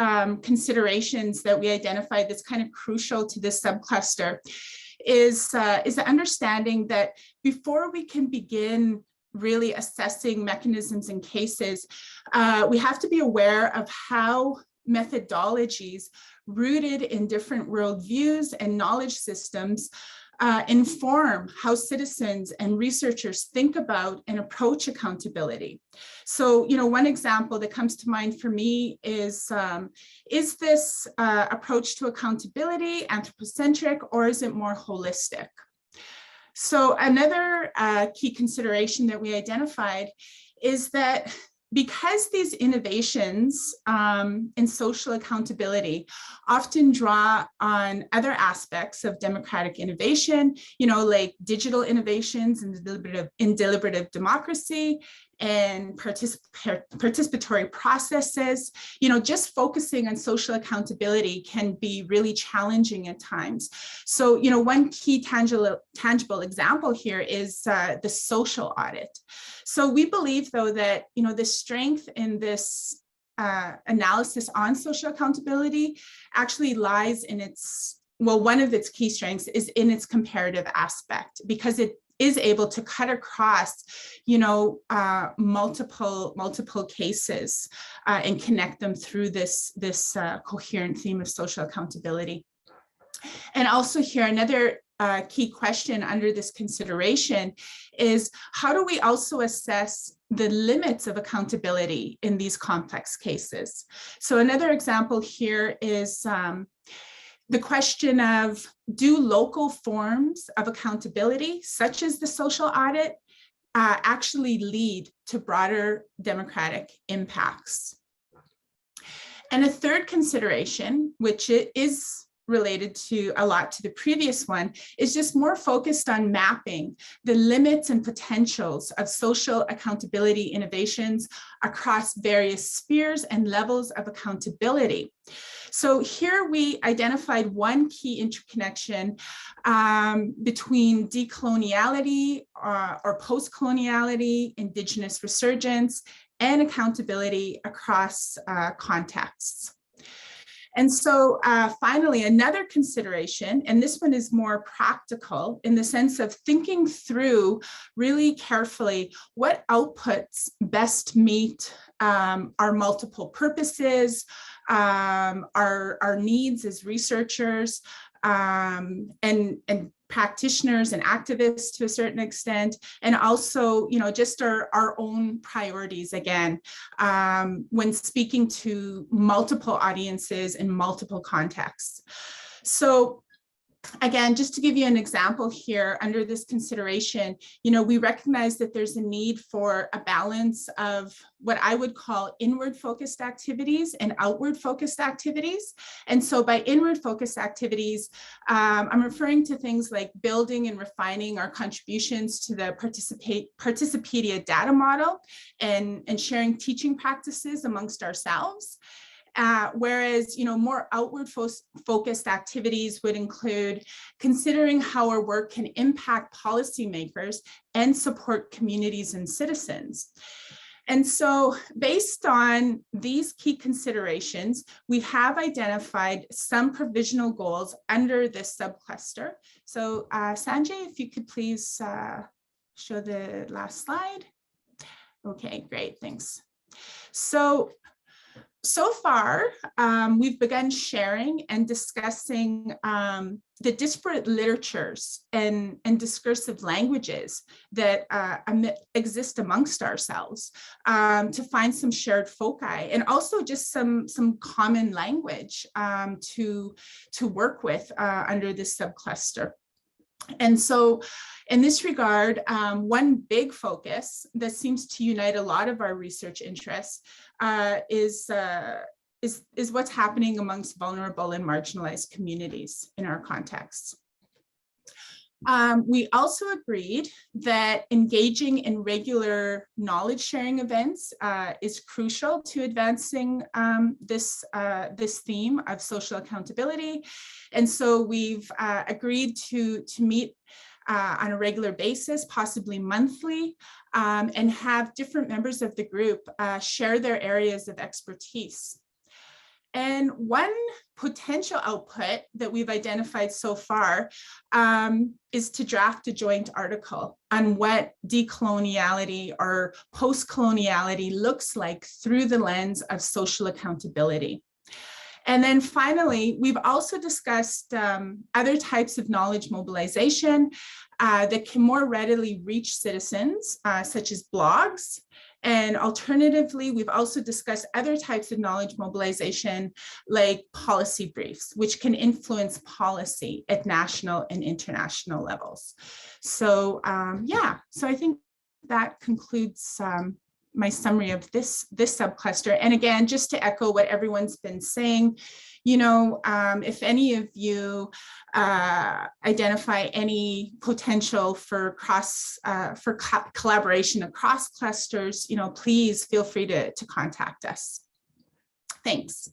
considerations that we identified that's kind of crucial to this subcluster is the understanding that before we can begin really assessing mechanisms and cases, we have to be aware of how methodologies rooted in different worldviews and knowledge systems inform how citizens and researchers think about and approach accountability. So, one example that comes to mind for me is this approach to accountability anthropocentric, or is it more holistic? So another key consideration that we identified is that because these innovations in social accountability often draw on other aspects of democratic innovation, like digital innovations in deliberative democracy and participatory processes, just focusing on social accountability can be really challenging at times. So, one key tangible example here is the social audit. So we believe, though, that, the strength in this analysis on social accountability actually lies in one of its key strengths is in its comparative aspect, because it is able to cut across, multiple cases and connect them through this coherent theme of social accountability. And also here, another key question under this consideration is, how do we also assess the limits of accountability in these complex cases? So another example here is the question of, do local forms of accountability, such as the social audit, actually lead to broader democratic impacts? And a third consideration, which is related to a lot to the previous one, is just more focused on mapping the limits and potentials of social accountability innovations across various spheres and levels of accountability. So here we identified one key interconnection between decoloniality or post-coloniality, Indigenous resurgence, and accountability across contexts. And so finally, another consideration, and this one is more practical in the sense of thinking through really carefully what outputs best meet our multiple purposes, our needs as researchers, and practitioners and activists to a certain extent, and also, just our own priorities again, when speaking to multiple audiences in multiple contexts. So again, just to give you an example here, under this consideration, we recognize that there's a need for a balance of what I would call inward focused activities and outward focused activities. And so by inward focused activities, I'm referring to things like building and refining our contributions to the Participedia data model and sharing teaching practices amongst ourselves. Whereas, more outward focused activities would include considering how our work can impact policymakers and support communities and citizens. And so based on these key considerations, we have identified some provisional goals under this subcluster. So Sanjay, if you could please show the last slide. Okay, great, thanks. So so far, we've begun sharing and discussing the disparate literatures and discursive languages that exist amongst ourselves to find some shared foci, and also just some common language to work with under this subcluster. And so in this regard, one big focus that seems to unite a lot of our research interests is what's happening amongst vulnerable and marginalized communities in our context. We also agreed that engaging in regular knowledge sharing events is crucial to advancing this theme of social accountability. And so we've agreed to meet on a regular basis, possibly monthly, and have different members of the group share their areas of expertise. And one potential output that we've identified so far is to draft a joint article on what decoloniality or post-coloniality looks like through the lens of social accountability. And then finally, we've also discussed other types of knowledge mobilization that can more readily reach citizens, such as blogs. And alternatively, we've also discussed other types of knowledge mobilization like policy briefs, which can influence policy at national and international levels. So yeah, so I think that concludes my summary of this subcluster. And again, just to echo what everyone's been saying, you know, if any of you identify any potential for collaboration across clusters, you know, please feel free to contact us. Thanks.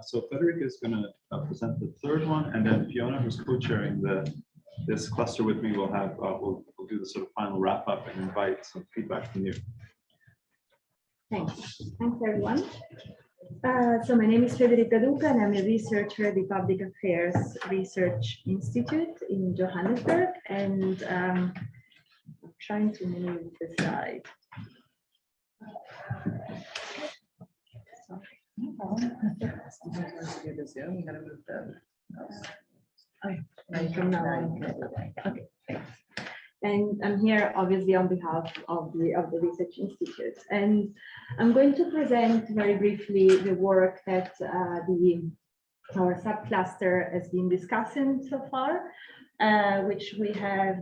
So Frederick is going to present the third one, and then Fiona, who's co-chairing this cluster with me, will have we'll do the sort of final wrap up and invite some feedback from you. Thanks. Thanks, everyone. So my name is Frederica Duca, and I'm a researcher at the Public Affairs Research Institute in Johannesburg. And I'm trying to move the slide. From now on. Okay, thanks. And I'm here obviously on behalf of the Research Institute. And I'm going to present very briefly the work that our subcluster has been discussing so far, which we have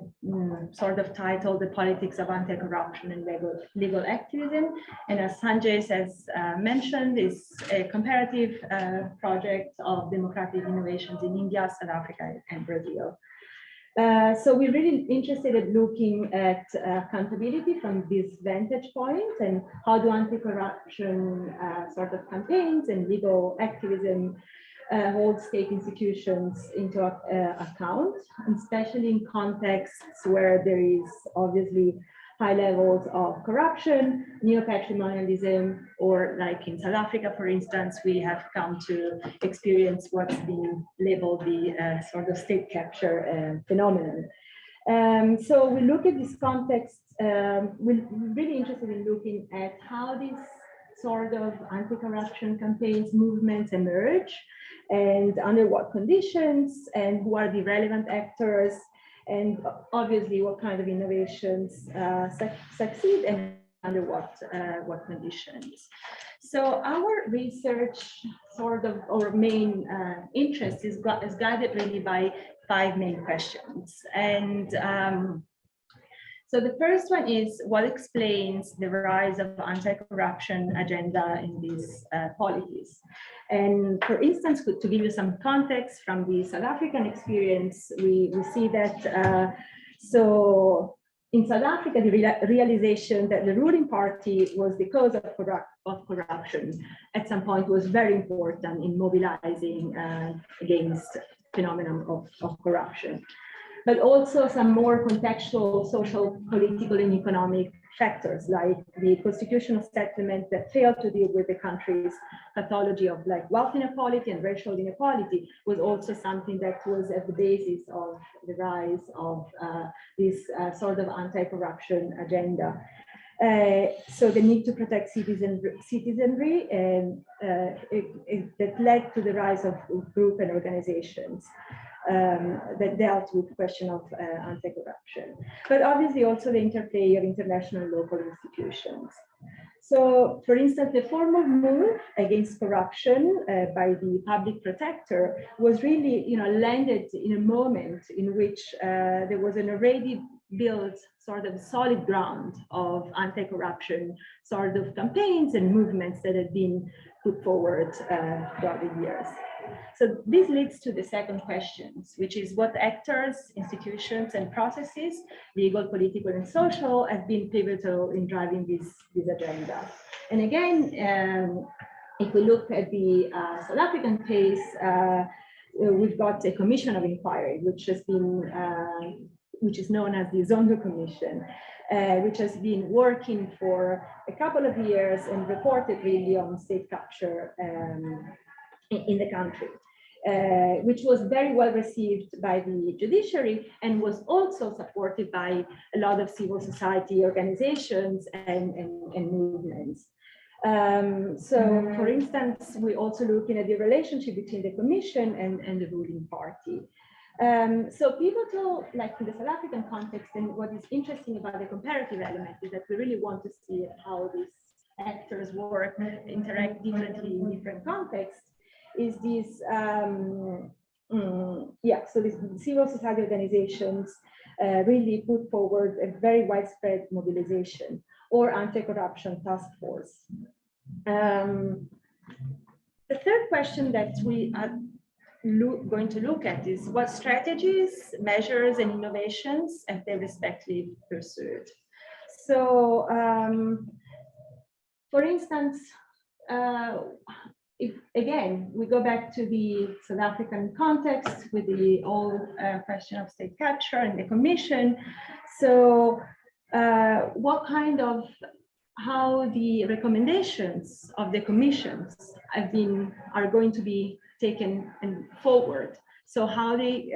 sort of titled The Politics of Anti-Corruption and Legal Activism. And as Sanjay has mentioned, is a comparative project of democratic innovations in India, South Africa, and Brazil. So we're really interested in looking at accountability from this vantage point, and how do anti-corruption sort of campaigns and legal activism hold state institutions into account, especially in contexts where there is obviously high levels of corruption, neo-patrimonialism, or like in South Africa, for instance, we have come to experience what's been labeled the sort of state capture phenomenon. So we look at this context, we're really interested in looking at how these sort of anti-corruption campaigns, movements emerge, and under what conditions, and who are the relevant actors, and obviously what kind of innovations succeed and under what conditions. So our research sort of, our main interest is guided really by 5 main questions. And so the first one is, what explains the rise of anti-corruption agenda in these polities? And for instance, to give you some context from the South African experience, we see that, so in South Africa, the realization that the ruling party was the cause of corruption at some point was very important in mobilizing against phenomenon of corruption. But also some more contextual social, political, and economic factors like the constitutional settlement that failed to deal with the country's pathology of like wealth inequality and racial inequality was also something that was at the basis of the rise of this sort of anti-corruption agenda. So the need to protect citizenry and that led to the rise of group and organizations that dealt with the question of anti-corruption, but obviously also the interplay of international and local institutions. So, for instance, the formal move against corruption by the public protector was really, landed in a moment in which there was an already built sort of solid ground of anti-corruption sort of campaigns and movements that had been put forward throughout the years. So this leads to the second question, which is what actors, institutions, and processes, legal, political, and social, have been pivotal in driving this agenda. And again, if we look at the South African case, we've got a commission of inquiry, which has been, which is known as the Zondo Commission, which has been working for a couple of years and reported really on state capture in the country, which was very well received by the judiciary and was also supported by a lot of civil society organizations and movements. So, for instance, we also looking at the relationship between the commission and the ruling party. So pivotal, like in the South African context, and what is interesting about the comparative element is that we really want to see how these actors work, interact differently in different contexts, is this, so these civil society organizations really put forward a very widespread mobilization or anti-corruption task force. The third question that we are going to look at is what strategies, measures, and innovations have they respectively pursued. So, for instance, if again we go back to the South African context with the old question of state capture and the commission, so what kind of how the recommendations of the commissions are going to be taken and forward. So how the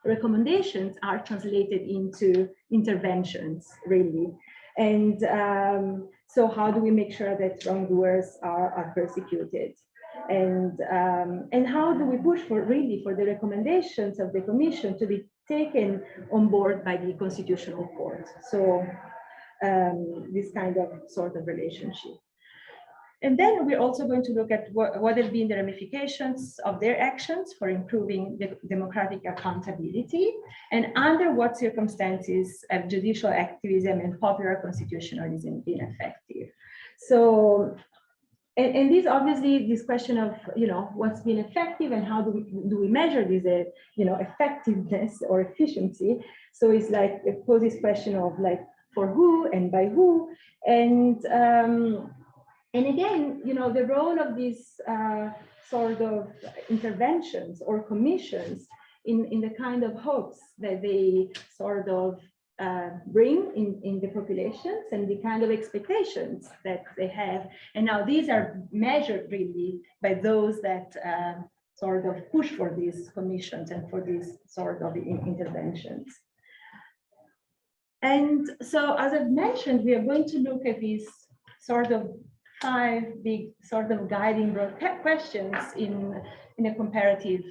recommendations are translated into interventions, really, and so how do we make sure that wrongdoers are persecuted, and how do we push for the recommendations of the commission to be taken on board by the constitutional court? So this kind of sort of relationship. And then we're also going to look at what have been the ramifications of their actions for improving the democratic accountability, and under what circumstances have judicial activism and popular constitutionalism been effective. So, and this obviously, this question of, what's been effective and how do we measure this, effectiveness or efficiency. So it's like, it poses question of like, for who and by who, and again, the role of these sort of interventions or commissions in the kind of hopes that they sort of bring in the populations and the kind of expectations that they have. And now these are measured really by those that sort of push for these commissions and for these sort of interventions. And so, as I've mentioned, we are going to look at these sort of 5 big sort of guiding broad questions in a comparative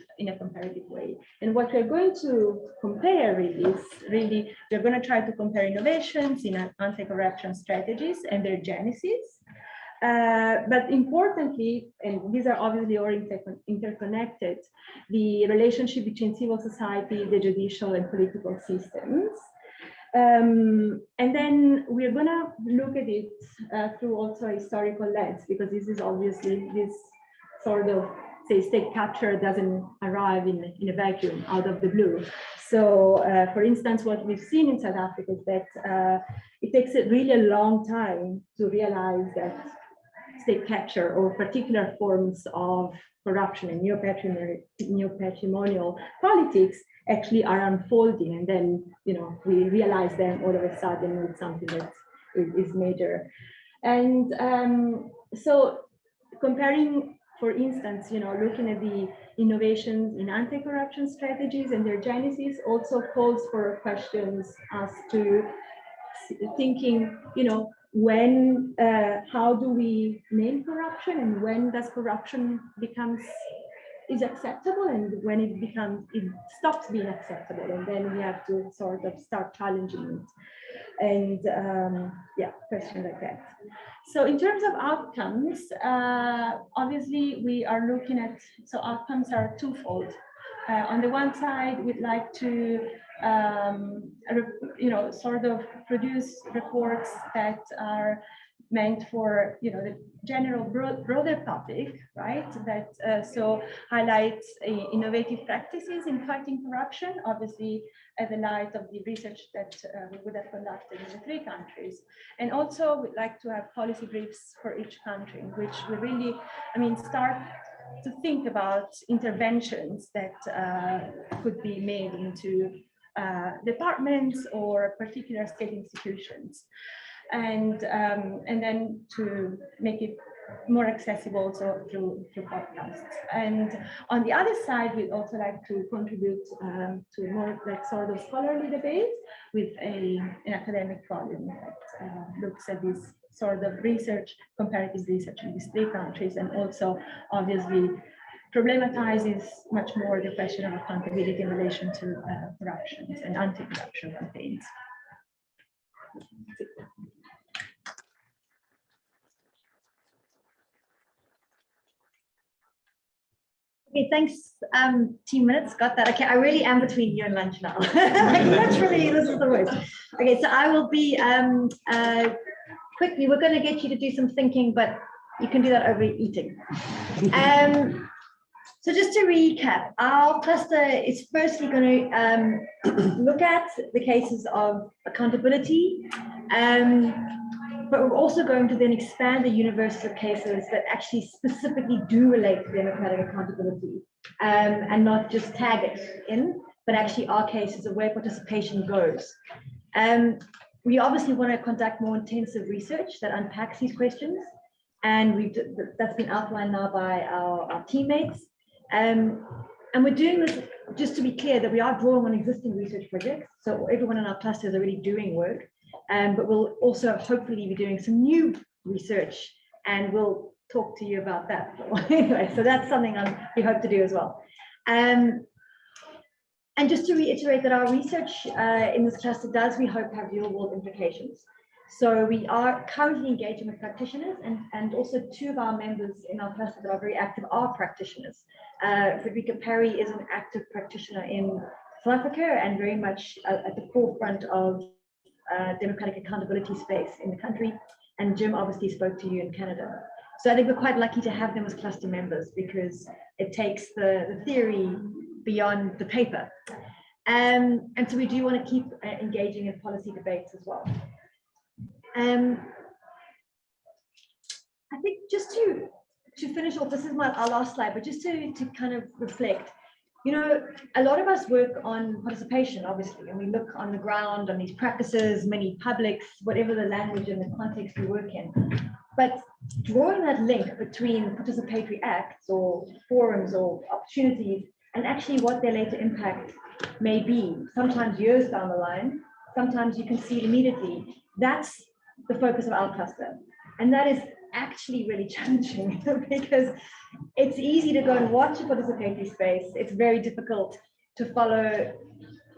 way. And what we're going to compare is we're going to try to compare innovations in anti-corruption strategies and their genesis. But importantly, and these are obviously all interconnected, the relationship between civil society, the judicial and political systems. And then we're going to look at it through also a historical lens, because this is obviously this sort of, say, state capture doesn't arrive in a vacuum out of the blue. So, for instance, what we've seen in South Africa is that it takes a really long time to realize that state capture or particular forms of corruption and neo-patrimonial politics actually are unfolding, and then we realize them all of a sudden with something that is major. And so comparing, for instance, looking at the innovations in anti-corruption strategies and their genesis also calls for questions as to thinking, when, how do we name corruption, and when does corruption is acceptable, and when it stops being acceptable, and then we have to sort of start challenging it, and yeah, questions like that. So in terms of outcomes, obviously we are looking at, so outcomes are twofold. On the one side, we'd like to sort of produce reports that are meant for the general broader public, right? That so highlights innovative practices in fighting corruption, obviously at the light of the research that we would have conducted in the 3 countries. And also we'd like to have policy briefs for each country, in which we really, start to think about interventions that could be made into departments or particular state institutions, and then to make it more accessible also through podcasts. And on the other side, we'd also like to contribute to more like sort of scholarly debate with an academic volume that looks at this sort of research, comparative research in these 3 countries, and also obviously problematizes much more the question of accountability in relation to corruption and anti-corruption campaigns. Okay, thanks, 2 minutes, got that. Okay, I really am between you and lunch now. Like, literally, this is the worst. Okay, so I will be quickly, we're going to get you to do some thinking, but you can do that over eating. So just to recap, our cluster is firstly going to look at the cases of accountability, but we're also going to then expand the universe of cases that actually specifically do relate to democratic accountability, and not just tag it in, but actually are cases of where participation goes. We obviously want to conduct more intensive research that unpacks these questions, and that's been outlined now by our teammates. And we're doing this, just to be clear, that we are drawing on existing research projects. So everyone in our cluster is already doing work, but we'll also hopefully be doing some new research, and we'll talk to you about that. Anyway, so that's something we hope to do as well. And just to reiterate that our research in this cluster does, we hope, have real world implications. So we are currently engaging with practitioners, and also 2 of our members in our cluster that are very active are practitioners. Frederica Perry is an active practitioner in South Africa and very much at the forefront of democratic accountability space in the country. And Jim obviously spoke to you in Canada. So I think we're quite lucky to have them as cluster members, because it takes the theory beyond the paper. And so we do want to keep engaging in policy debates as well. I think just to finish off, this is our last slide, but just to kind of reflect, a lot of us work on participation, obviously, and we look on the ground on these practices, many publics, whatever the language and the context we work in. But drawing that link between participatory acts or forums or opportunities and actually what their later impact may be, sometimes years down the line, sometimes you can see it immediately. That's the focus of our cluster. And that is actually really challenging because it's easy to go and watch a participatory space. It's very difficult to follow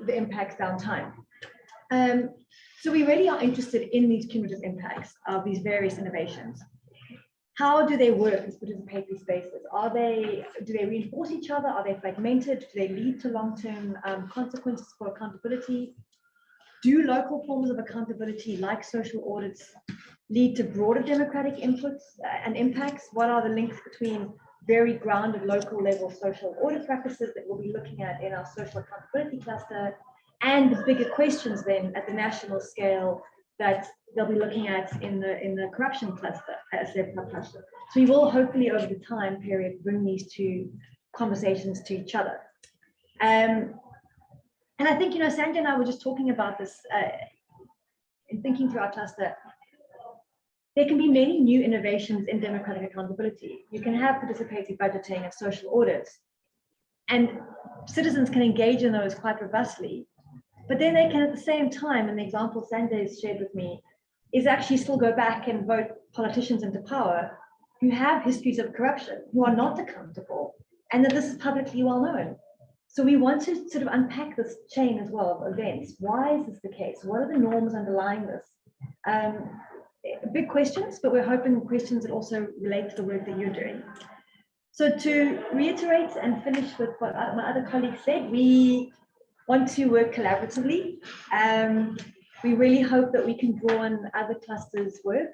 the impacts down time. So we really are interested in these cumulative impacts of these various innovations. How do they work as participatory spaces? Do they reinforce each other? Are they fragmented? Do they lead to long-term consequences for accountability? Do local forms of accountability, like social audits, lead to broader democratic inputs and impacts? What are the links between very grounded local level social audit practices that we'll be looking at in our social accountability cluster, and the bigger questions then at the national scale that they'll be looking at in the corruption cluster, cluster. So we will hopefully over the time period bring these 2 conversations to each other. And I think, Sanjay and I were just talking about this in thinking through our cluster. there can be many new innovations in democratic accountability. You can have participatory budgeting and social audits, and citizens can engage in those quite robustly. But then they can, at the same time, and the example Sanjay shared with me, is actually still go back and vote politicians into power who have histories of corruption, who are not accountable, and that this is publicly well known. So we want to sort of unpack this chain as well of events. Why is this the case? What are the norms underlying this? Big questions, but we're hoping questions that also relate to the work that you're doing. So to reiterate and finish with what my other colleagues said, we want to work collaboratively. We really hope that we can draw on other clusters' work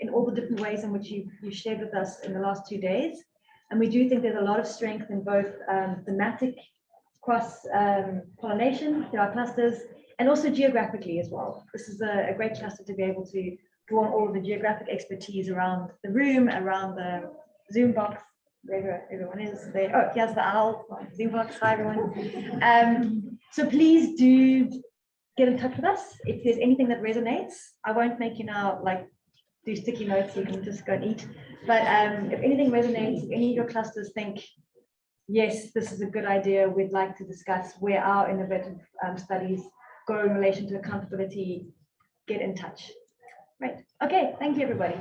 in all the different ways in which you've shared with us in the last 2 days. And we do think there's a lot of strength in both thematic cross-pollination through our clusters, and also geographically as well. This is a great cluster to be able to draw on all of the geographic expertise around the room, around the Zoom box, wherever everyone is there. Oh, here's the owl, Zoom box, hi everyone. So please do get in touch with us if there's anything that resonates. I won't make you now like do sticky notes, you can just go and eat. But if anything resonates, if any of your clusters think, yes, this is a good idea, we'd like to discuss where our innovative studies go in relation to accountability, get in touch. Right. Okay. Thank you, everybody.